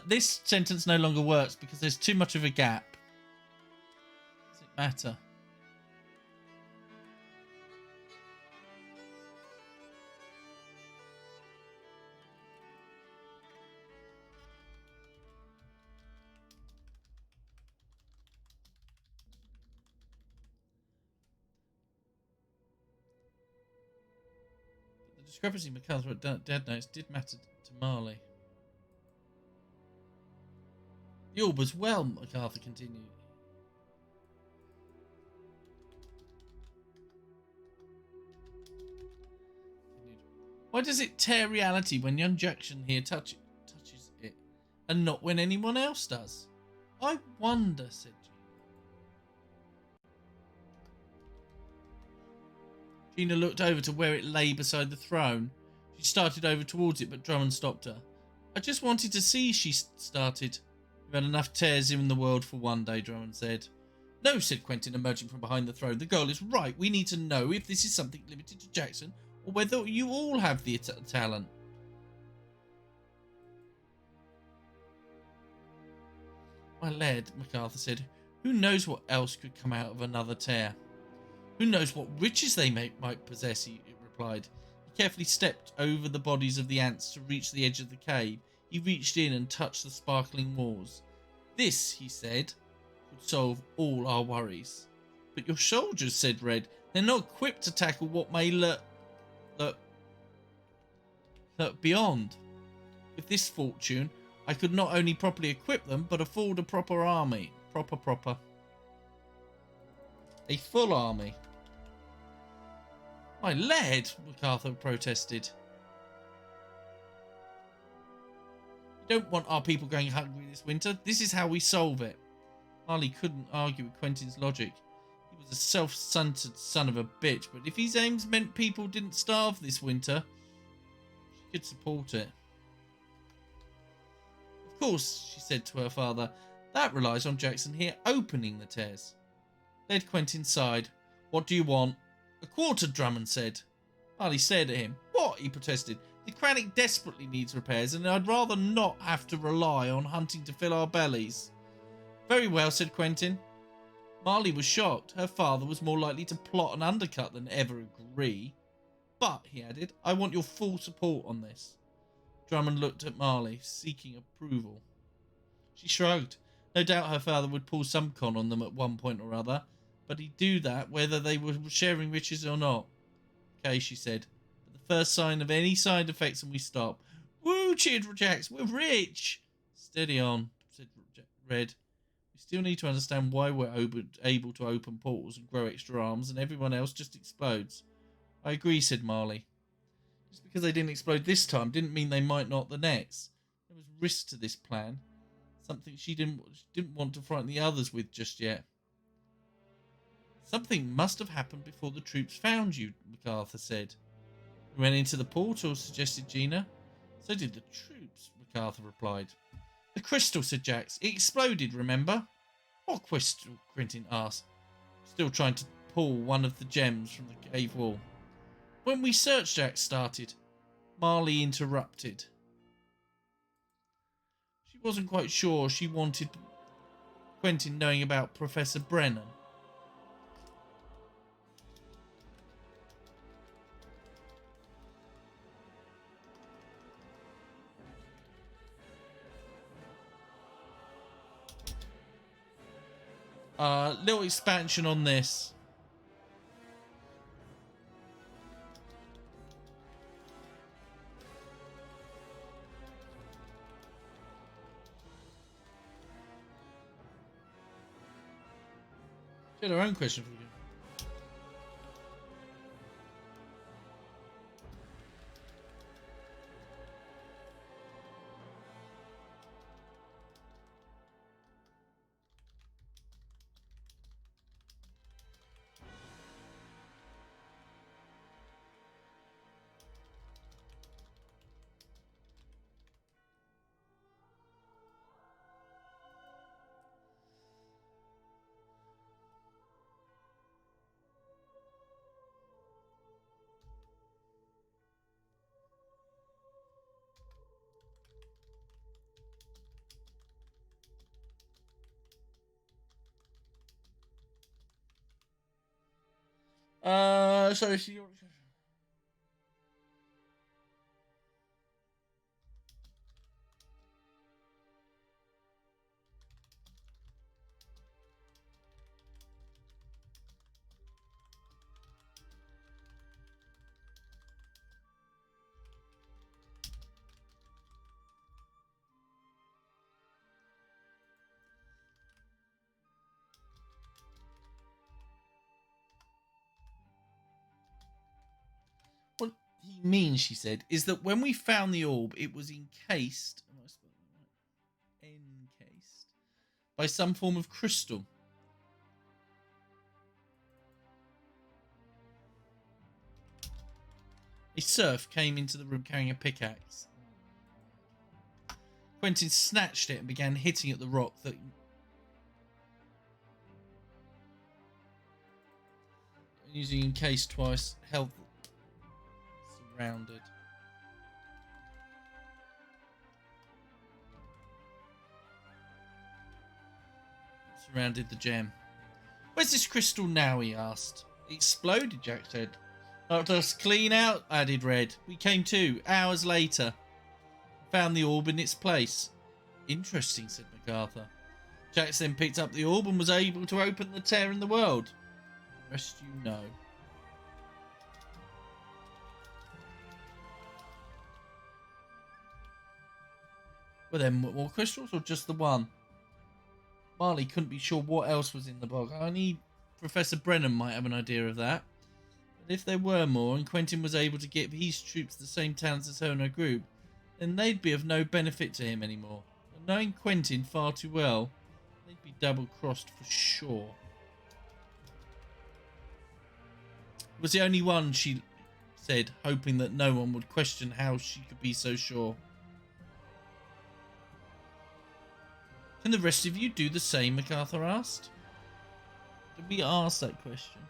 This sentence no longer works because there's too much of a gap. Does it matter? The discrepancy in MacArthur Dad notes did matter to Marley. The orb as well, MacArthur continued. Why does it tear reality when young Jackson here touches it, and not when anyone else does? I wonder, said Gina. Gina looked over to where it lay beside the throne. She started over towards it, but Drummond stopped her. I just wanted to see, she started. We've had enough tears in the world for one day, Drummond said. No, said Quentin, emerging from behind the throne. The girl is right. We need to know if this is something limited to Jackson, or whether you all have the talent. My lad, MacArthur said, who knows what else could come out of another tear? Who knows what riches they might possess, he replied. He carefully stepped over the bodies of the ants to reach the edge of the cave. He reached in and touched the sparkling walls. This, he said, would solve all our worries. But your soldiers, said Red, they're not equipped to tackle what may lurk beyond. With this fortune, I could not only properly equip them, but afford a proper army. A full army. My lad, MacArthur protested. We don't want our people going hungry this winter. This is how we solve it. Marley couldn't argue with Quentin's logic. He was a self-centered son of a bitch, but if his aims meant people didn't starve this winter, she could support it. Of course, she said to her father, that relies on Jackson here opening the tears. Led Quentin sighed. What do you want? A quarter, Drummond said. Marley stared at him. What? He protested. The cranny desperately needs repairs, and I'd rather not have to rely on hunting to fill our bellies. Very well, said Quentin. Marley was shocked. Her father was more likely to plot and undercut than ever agree. But, he added, I want your full support on this. Drummond looked at Marley, seeking approval. She shrugged. No doubt her father would pull some con on them at one point or other, but he'd do that whether they were sharing riches or not. Okay, she said. First sign of any side effects and we stop. Woo, cheered Jax, we're rich. Steady on, said Red. We still need to understand why we're able to open portals and grow extra arms and everyone else just explodes. I agree, said Marley. Just because they didn't explode this time didn't mean they might not the next. There was risk to this plan. Something she didn't want to frighten the others with just yet. Something must have happened before the troops found you, MacArthur said. We went into the portal, suggested Gina. So did the troops, MacArthur replied. The crystal, said Jax. It exploded, remember? What crystal? Quentin asked, still trying to pull one of the gems from the cave wall. When we searched, Jack started. Marley interrupted. She wasn't quite sure she wanted Quentin knowing about Professor Brennan. Little expansion on this. She had her own question for you. So she. What he means, she said, is that when we found the orb, it was encased. Am I spelling that right? Encased by some form of crystal. A serf came into the room carrying a pickaxe. Quentin snatched it and began hitting at the rock that. Using encased twice, held surrounded. Surrounded the gem. Where's this crystal now? He asked. It exploded, Jack said. Knocked us clean out, added Red. We came to, hours later. Found the orb in its place. Interesting, said MacArthur. Jack then picked up the orb and was able to open the tear in the world. The rest you know. Were there more crystals or just the one? Marley couldn't be sure what else was in the box. Only Professor Brennan might have an idea of that. But if there were more and Quentin was able to give his troops the same talents as her and her group, then they'd be of no benefit to him anymore. And knowing Quentin far too well, they'd be double-crossed for sure. It was the only one, she said, hoping that no one would question how she could be so sure. Can the rest of you do the same? MacArthur asked. Did we ask that question?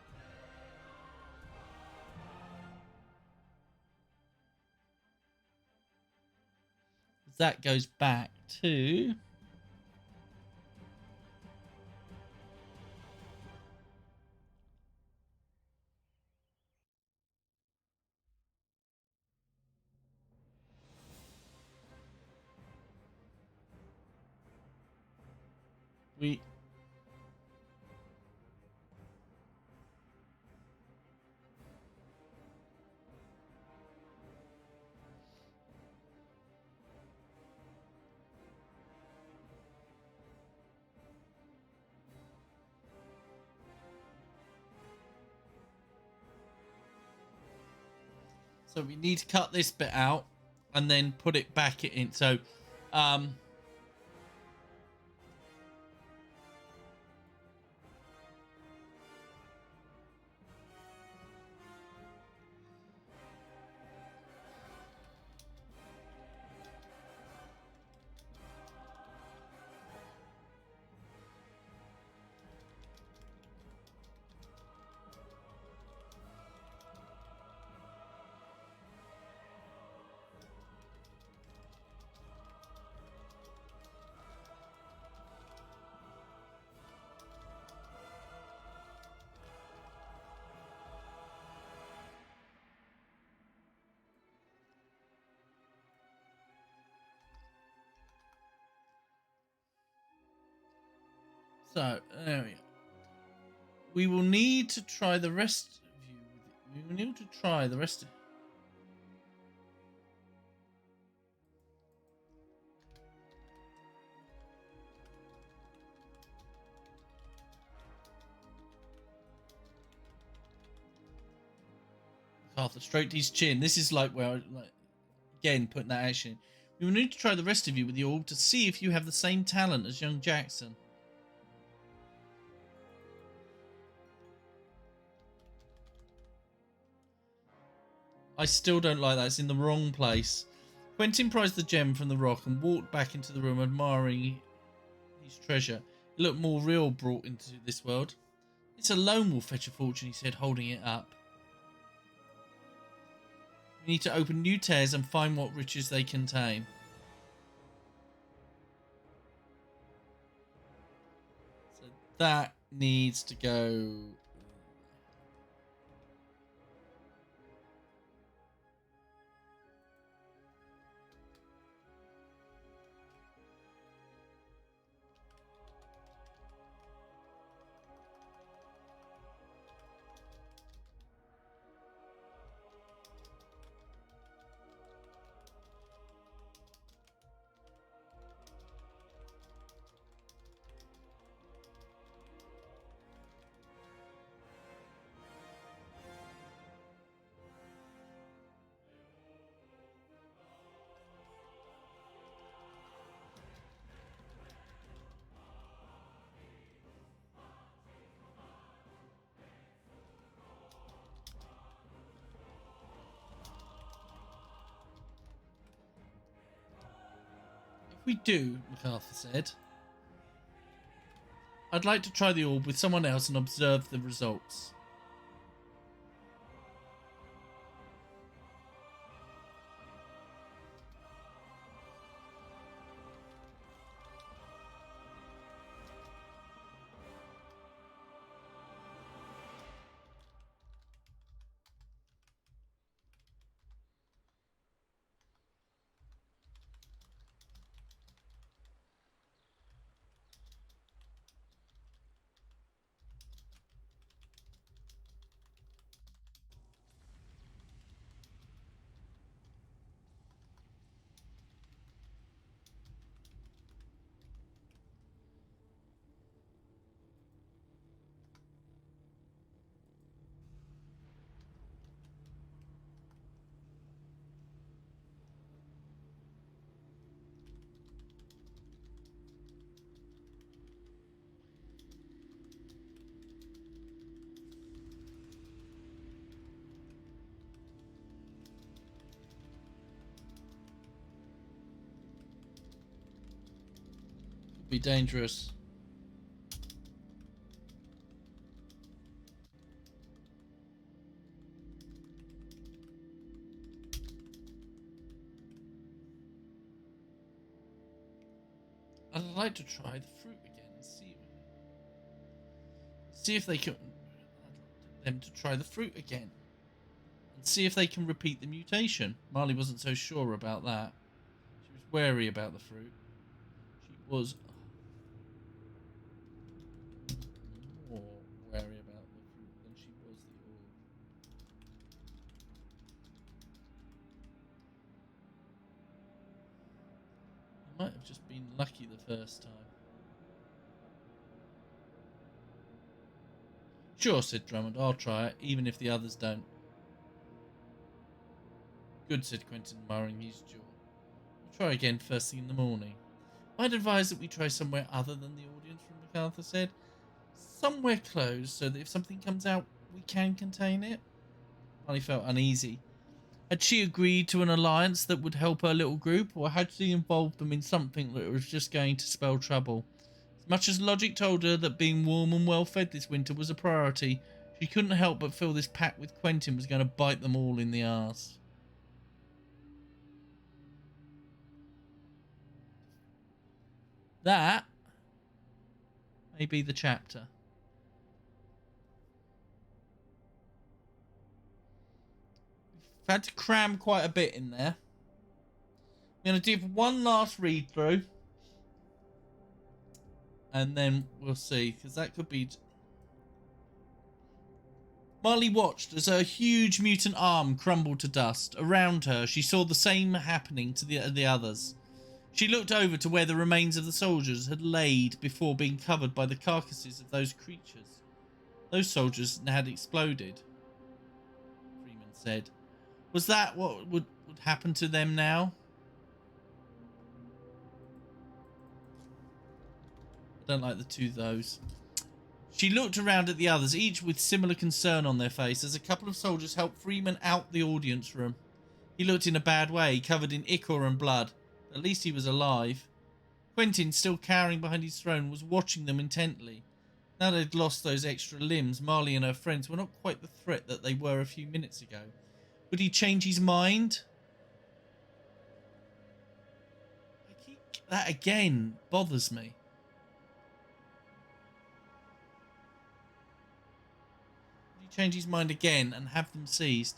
That goes back to... So we need to cut this bit out and then put it back in. So, So, there we go. We will need to try the rest of you. We will need to try the rest of... Arthur stroked his chin. This is like where, again, putting that action in. We will need to try the rest of you with the orb to see if you have the same talent as young Jackson. I still don't like that. It's in the wrong place. Quentin prized the gem from the rock and walked back into the room admiring his treasure. It looked more real brought into this world. It's alone will fetch a fortune, he said, holding it up. We need to open new tears and find what riches they contain. So that needs to go... If we do, MacArthur said, I'd like to try the orb with someone else and observe the results. Could be dangerous. I'd like to try the fruit again and see if they can... them to try the fruit again and see if they can repeat the mutation. Marley wasn't so sure about that. She was wary about the fruit. She was more wary about the fruit than she was the orb. I might have just been lucky the first time. Sure, said Drummond. I'll try it, even if the others don't. Good, said Quentin, marring his jaw. We'll try again first thing in the morning. I'd advise that we try somewhere other than the audience room, MacArthur said. Somewhere closed, so that if something comes out, we can contain it. Molly felt uneasy. Had she agreed to an alliance that would help her little group, or had she involved them in something that was just going to spell trouble? As much as logic told her that being warm and well fed this winter was a priority, she couldn't help but feel this pact with Quentin was going to bite them all in the arse. That may be the chapter. We've had to cram quite a bit in there. I'm going to do one last read through. and then we'll see, because that could be... Marley watched as her huge mutant arm crumbled to dust. Around her, she saw the same happening to the others. She looked over to where the remains of the soldiers had laid before being covered by the carcasses of those creatures. Those soldiers had exploded, Freeman said. Was that what would happen to them now? I don't like the two those. She looked around at the others, each with similar concern on their face, as a couple of soldiers helped Freeman out the audience room. He looked in a bad way, covered in ichor and blood. At least he was alive. Quentin, still cowering behind his throne, was watching them intently. Now they'd lost those extra limbs, Marley and her friends were not quite the threat that they were a few minutes ago. Would he change his mind? That again bothers me. Would he change his mind again and have them seized?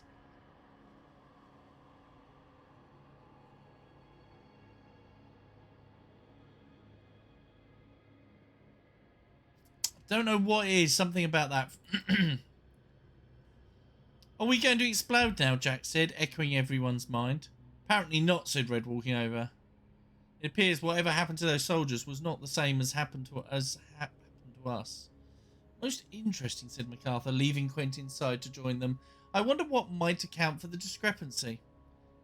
Don't know what it is. Something about that. Are we going to explode now? Jack said, echoing everyone's mind. Apparently not, said Red, walking over. It appears whatever happened to those soldiers was not the same as happened to us. Most interesting, said MacArthur, leaving Quentin's side to join them. I wonder what might account for the discrepancy.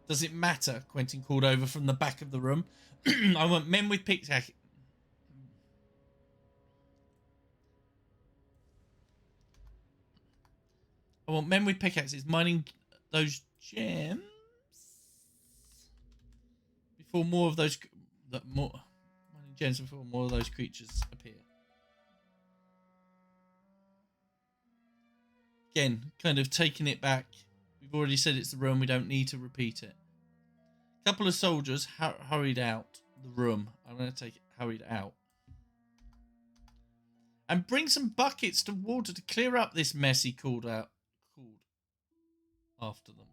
Does it matter? Quentin called over from the back of the room. I want men with pickaxes. I want men with pickaxes mining those gems before more of those mining gems before more of those creatures appear. Again, kind of taking it back. We've already said it's the room. We don't need to repeat it. A couple of soldiers hurried out the room. I'm going to take it hurried out. And bring some buckets of water to clear up this mess, he called out. After them.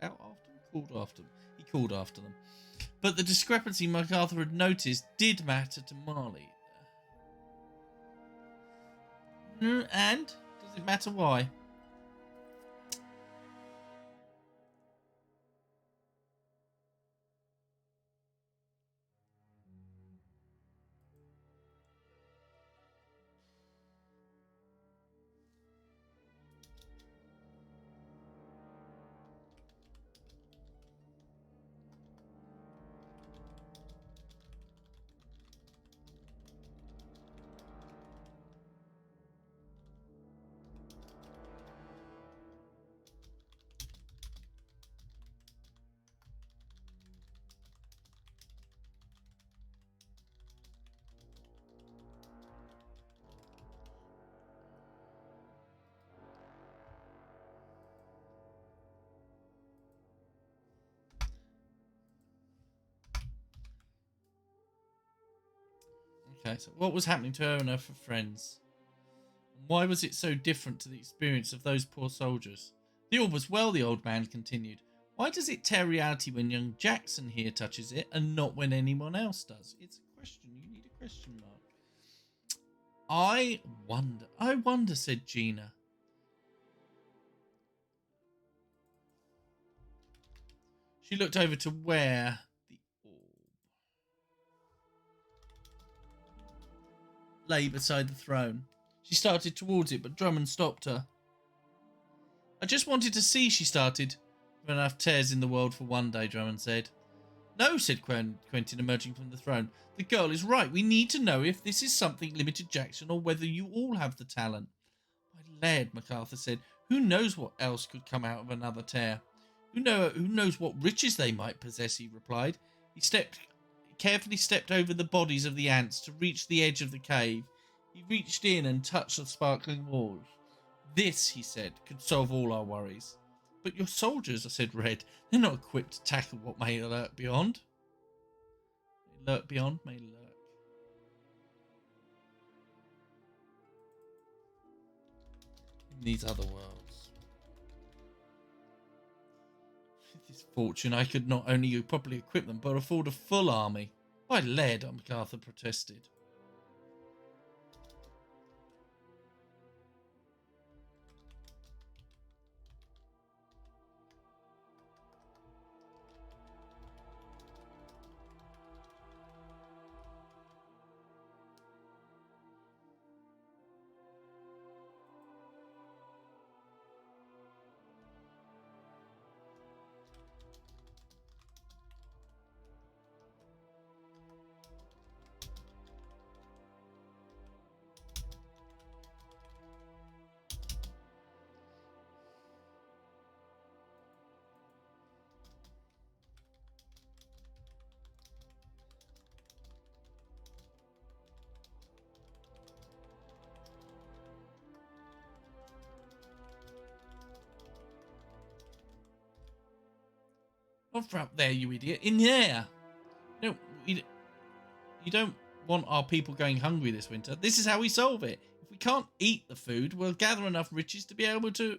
He called after them. But the discrepancy MacArthur had noticed did matter to Marley. And? Does it matter why? Okay, so what was happening to her and her friends? Why was it so different to the experience of those poor soldiers? The orb was well, the old man continued. Why does it tear reality when young Jackson here touches it and not when anyone else does? It's a question. You need a question mark. I wonder, said Gina. She looked over to where the orb lay beside the throne. She started towards it, but Drummond stopped her. I just wanted to see, she started. There are enough tears in the world for one day, Drummond said. No, said Quentin, emerging from the throne. The girl is right. We need to know if this is something limited Jackson or whether you all have the talent. My lad, MacArthur said. Who knows what else could come out of another tear? Who knows what riches they might possess, he replied. He carefully stepped over the bodies of the ants to reach the edge of the cave. He reached in and touched the sparkling walls. This, he said, could solve all our worries. But your soldiers, I said, Red, they're not equipped to tackle what may lurk beyond. May lurk. In these other worlds. With this fortune, I could not only properly equip them, but afford a full army. By lead, MacArthur protested. Not for up there, you idiot. In there. No, you don't want our people going hungry this winter. This is how we solve it. If we can't eat the food, we'll gather enough riches to be able to...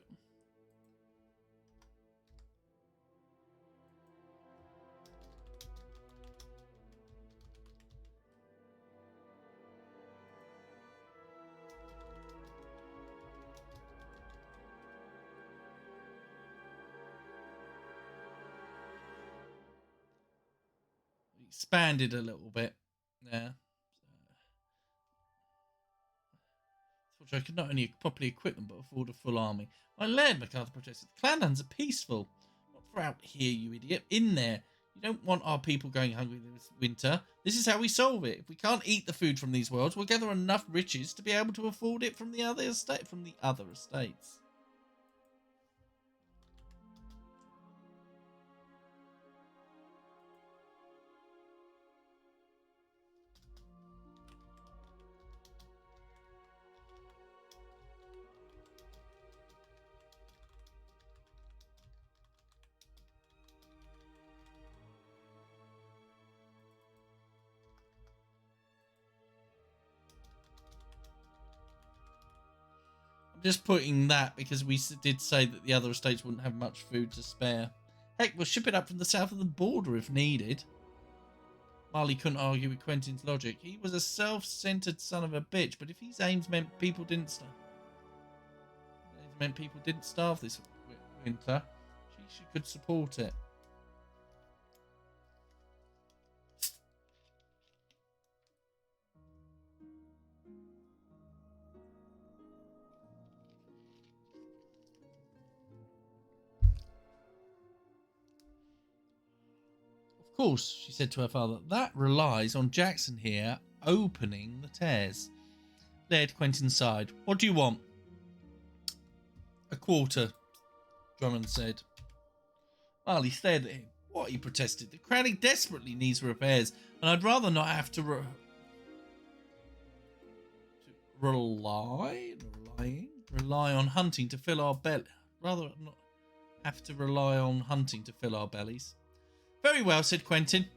Expanded a little bit. Yeah. Which I could not only properly equip them, but afford a full army. My lord, MacArthur protested. The clanlands are peaceful. Not for out here, you idiot. In there. You don't want our people going hungry this winter. This is how we solve it. If we can't eat the food from these worlds, we'll gather enough riches to be able to afford it from the other estates. Just putting that because we did say that the other estates wouldn't have much food to spare. Heck, we'll ship it up from the south of the border if needed. Marley couldn't argue with Quentin's logic. He was a self-centered son of a bitch, but if his aims meant people didn't starve this winter, she could support it. Of course, she said to her father, that relies on Jackson here opening the tears. Laird Quentin sighed. What do you want? A quarter, Drummond said. Marley stared at him. What, he protested. The crowning desperately needs repairs, and I'd rather not have to rely on hunting to fill our belly. Rather not have to rely on hunting to fill our bellies. Very well, said Quentin.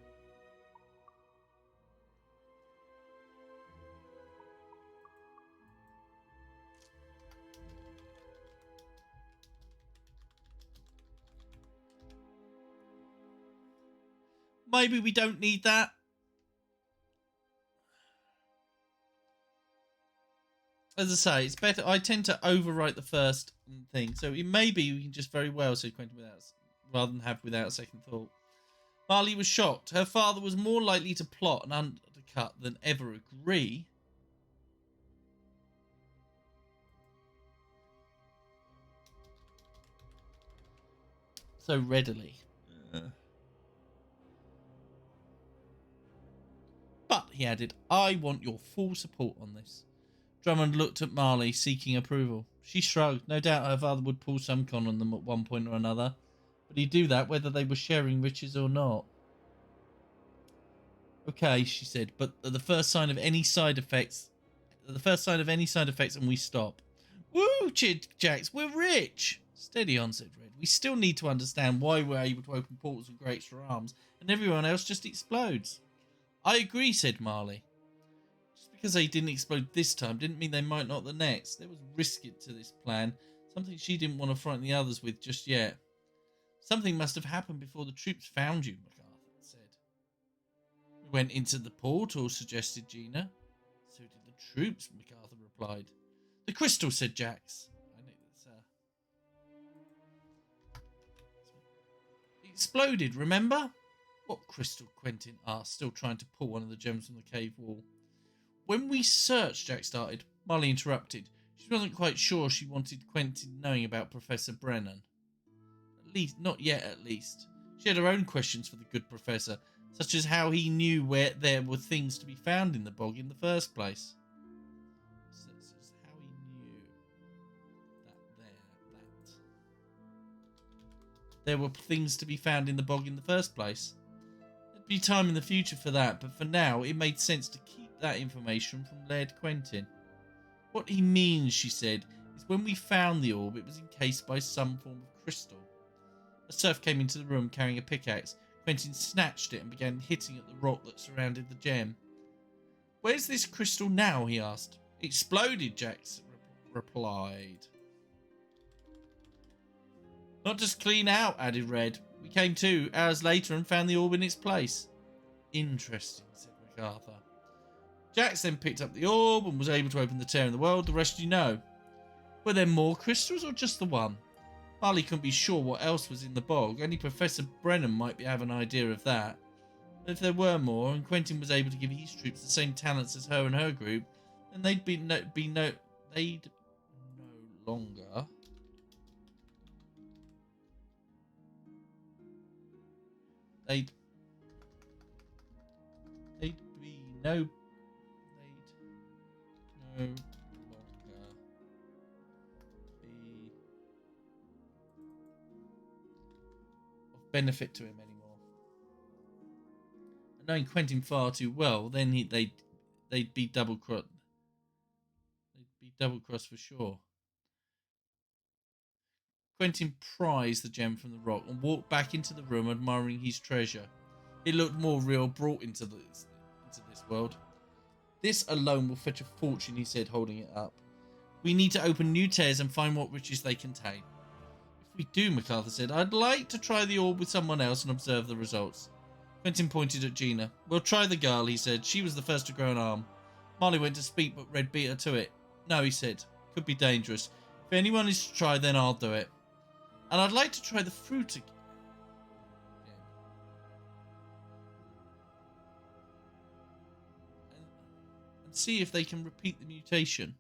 Maybe we don't need that. As I say, it's better. I tend to overwrite the first thing. So maybe we can just very well, said Quentin, rather than have without a second thought. Marley was shocked. Her father was more likely to plot and undercut than ever agree. So readily. But, he added, I want your full support on this. Drummond looked at Marley, seeking approval. She shrugged. No doubt her father would pull some con on them at one point or another. But he'd do that whether they were sharing riches or not. Okay, she said, but the first sign of any side effects... and we stop. Woo, cheered Jax, we're rich! Steady on, said Red. We still need to understand why we're able to open portals with great extra arms, and everyone else just explodes. I agree, said Marley. Just because they didn't explode this time didn't mean they might not the next. There was risk to this plan, something she didn't want to frighten the others with just yet. Something must have happened before the troops found you, MacArthur said. We went into the portal, suggested Gina. So did the troops, MacArthur replied. The crystal, said Jax. I know that's It exploded, remember? What crystal? Quentin asked, still trying to pull one of the gems from the cave wall. When we searched, Jack started. Marley interrupted. She wasn't quite sure she wanted Quentin knowing about Professor Brennan. At least, not yet at least. She had her own questions for the good professor, such as how he knew where there were things to be found in the bog in the first place. How he knew that there were things to be found in the bog in the first place. There'd be time in the future for that, but for now it made sense to keep that information from Laird Quentin. What he means, she said, is when we found the orb, it was encased by some form of crystal. A serf came into the room carrying a pickaxe. Quentin snatched it and began hitting at the rock that surrounded the gem. Where's this crystal now? He asked. Exploded, Jax replied. Not just clean out, added Red. We came 2 hours later and found the orb in its place. Interesting, said MacArthur. Jax then picked up the orb and was able to open the tear in the world. The rest you know. Were there more crystals or just the one? Marley couldn't be sure what else was in the bog. Only Professor Brennan might have an idea of that. But if there were more, and Quentin was able to give his troops the same talents as her and her group, then they'd no longer. They'd be no longer be of benefit to him anymore. And knowing Quentin far too well, then they'd be double crossed. They'd be double crossed for sure. Quentin prized the gem from the rock and walked back into the room, admiring his treasure. It looked more real, brought into this world. This alone will fetch a fortune, he said, holding it up. We need to open new tears and find what riches they contain. If we do, MacArthur said, I'd like to try the orb with someone else and observe the results. Quentin pointed at Gina. We'll try the girl, he said. She was the first to grow an arm. Marley went to speak, but Red beat her to it. No, he said. Could be dangerous. If anyone is to try, then I'll do it. And I'd like to try the fruit again. And see if they can repeat the mutation.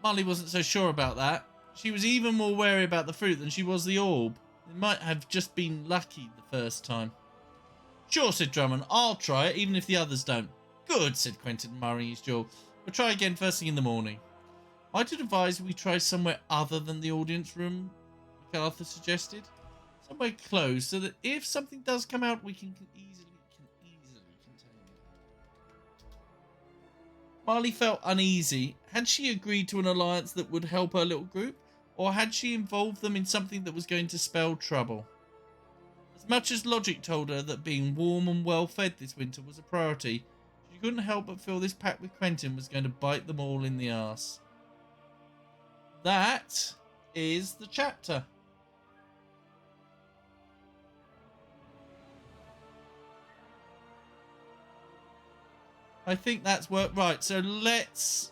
Marley wasn't so sure about that. She was even more wary about the fruit than she was the orb. It might have just been lucky the first time. Sure, said Drummond. I'll try it, even if the others don't. Good, said Quentin, marring his jaw. We'll try again first thing in the morning. I'd advise we try somewhere other than the audience room, MacArthur suggested. Somewhere closed, so that if something does come out, we can easily contain it. Marley felt uneasy. Had she agreed to an alliance that would help her little group, or had she involved them in something that was going to spell trouble? As much as logic told her that being warm and well fed this winter was a priority, she couldn't help but feel this pact with Quentin was going to bite them all in the arse. That is the chapter. I think that's worked right. So let's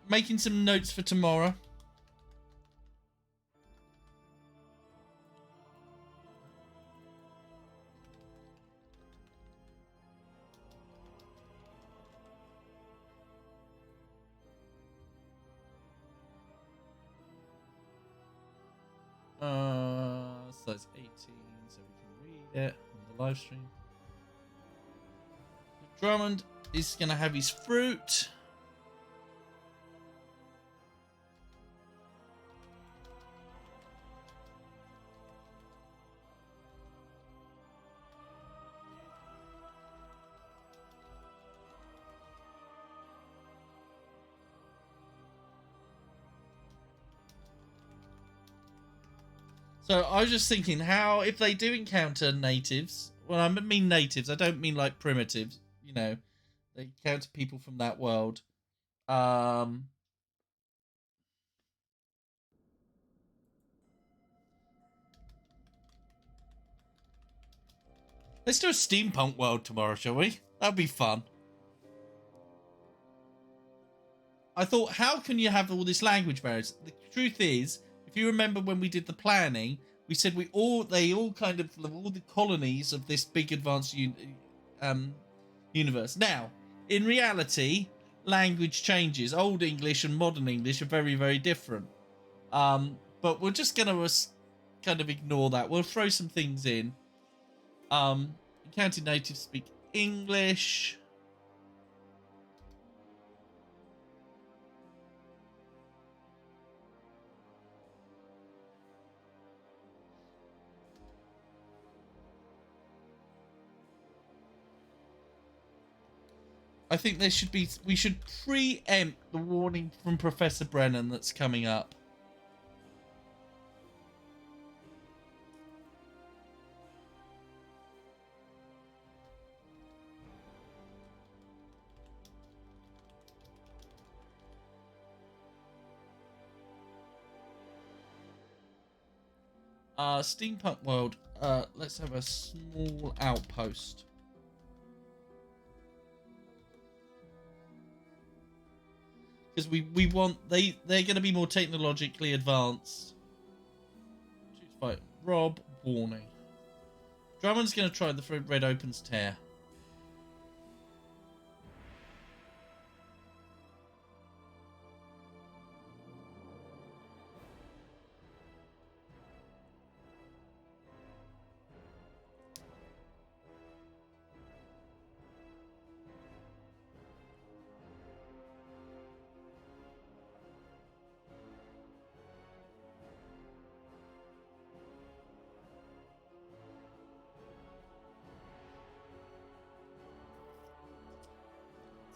making some notes for tomorrow. So it's 18, so we can read it on the live stream. Drummond is going to have his fruit. So I was just thinking, how if they do encounter natives? Well, I mean natives. I don't mean like primitives. You know, they encounter people from that world. Let's do a steampunk world tomorrow, shall we? That'd be fun. I thought, how can you have all this language barriers? The truth is, if you remember when we did the planning, we said they all kind of all the colonies of this big advanced universe. Now, in reality, language changes. Old English and modern English are very, very different. But we're just gonna kind of ignore that. We'll throw some things in. Encountered natives speak English. I think there should be, we should preempt the warning from Professor Brennan that's coming up. Steampunk world. Let's have a small outpost. Because we want, they're going to be more technologically advanced. Choose fight. Rob, warning. Drummond's going to try the red opens tear.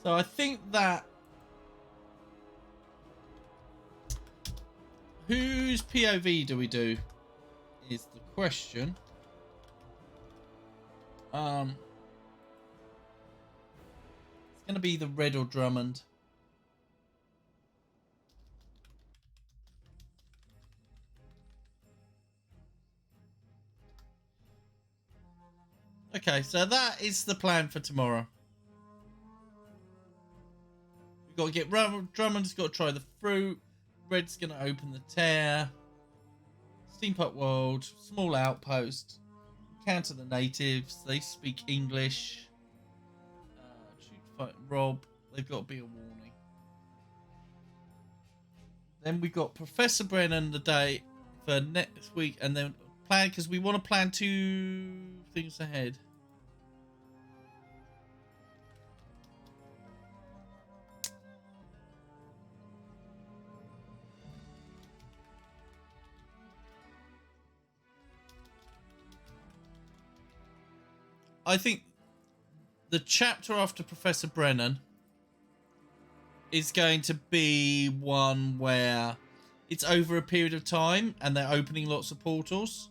So I think that whose POV do we do is the question. It's going to be the Red or Drummond. Okay, so that is the plan for tomorrow. We've got to get Drummond's got to try the fruit. Red's going to open the tear. Steampunk world, small outpost. Counter the natives. They speak English. Shoot, fight, Rob. They've got to be a warning. Then we got Professor Brennan the day for next week, and then plan, because we want to plan 2 things ahead. I think the chapter after Professor Brennan is going to be one where it's over a period of time and they're opening lots of portals.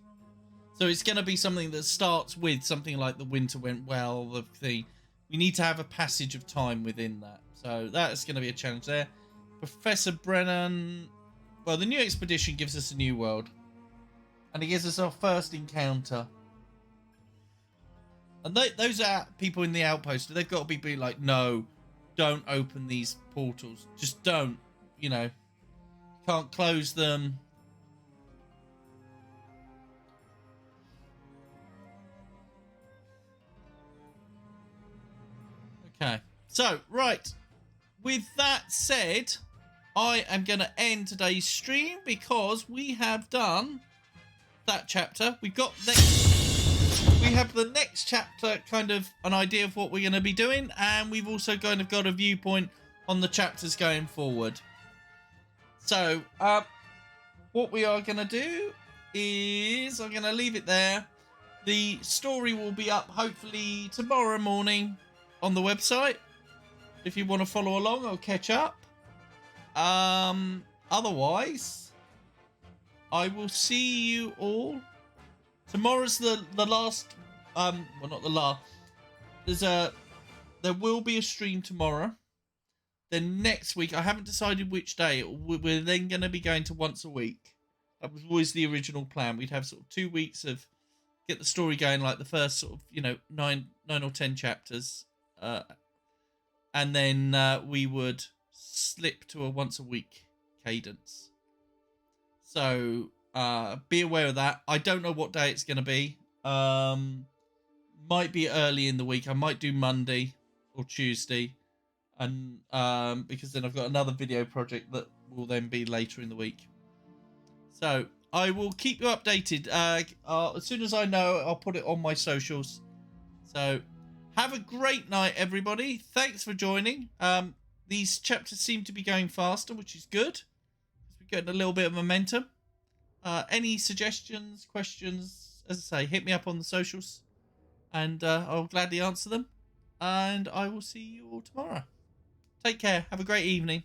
So it's going to be something that starts with something like the winter went well, the thing. We need to have a passage of time within that. So that's going to be a challenge there. Professor Brennan. Well, the new expedition gives us a new world. And it gives us our first encounter. And those are people in the outpost. They've got to be like, no, don't open these portals. Just don't, you know. Can't close them. Okay. So, right. With that said, I am going to end today's stream because we have done that chapter. We've got we have the next chapter, kind of an idea of what we're going to be doing, and we've also kind of got a viewpoint on the chapters going forward. So, what we are going to do is I'm going to leave it there. The story will be up hopefully tomorrow morning on the website. If you want to follow along or catch up. Otherwise, I will see you all. Tomorrow's the last, well, not the last. There will be a stream tomorrow. Then next week, I haven't decided which day. We're then going to be going to once a week. That was always the original plan. We'd have sort of 2 weeks of get the story going, like the first sort of, you know, 9 or 10 chapters. And then we would slip to a once a week cadence. So be aware of that. I don't know what day it's going to be. Might be early in the week. I might do Monday or Tuesday, and because then I've got another video project that will then be later in the week. So I will keep you updated. As soon as I know, I'll put it on my socials. So Have a great night, everybody. Thanks for joining. These chapters seem to be going faster, which is good. We're getting a little bit of momentum. Any suggestions, questions, as I say, hit me up on the socials and I'll gladly answer them. And I will see you all tomorrow. Take care. Have a great evening.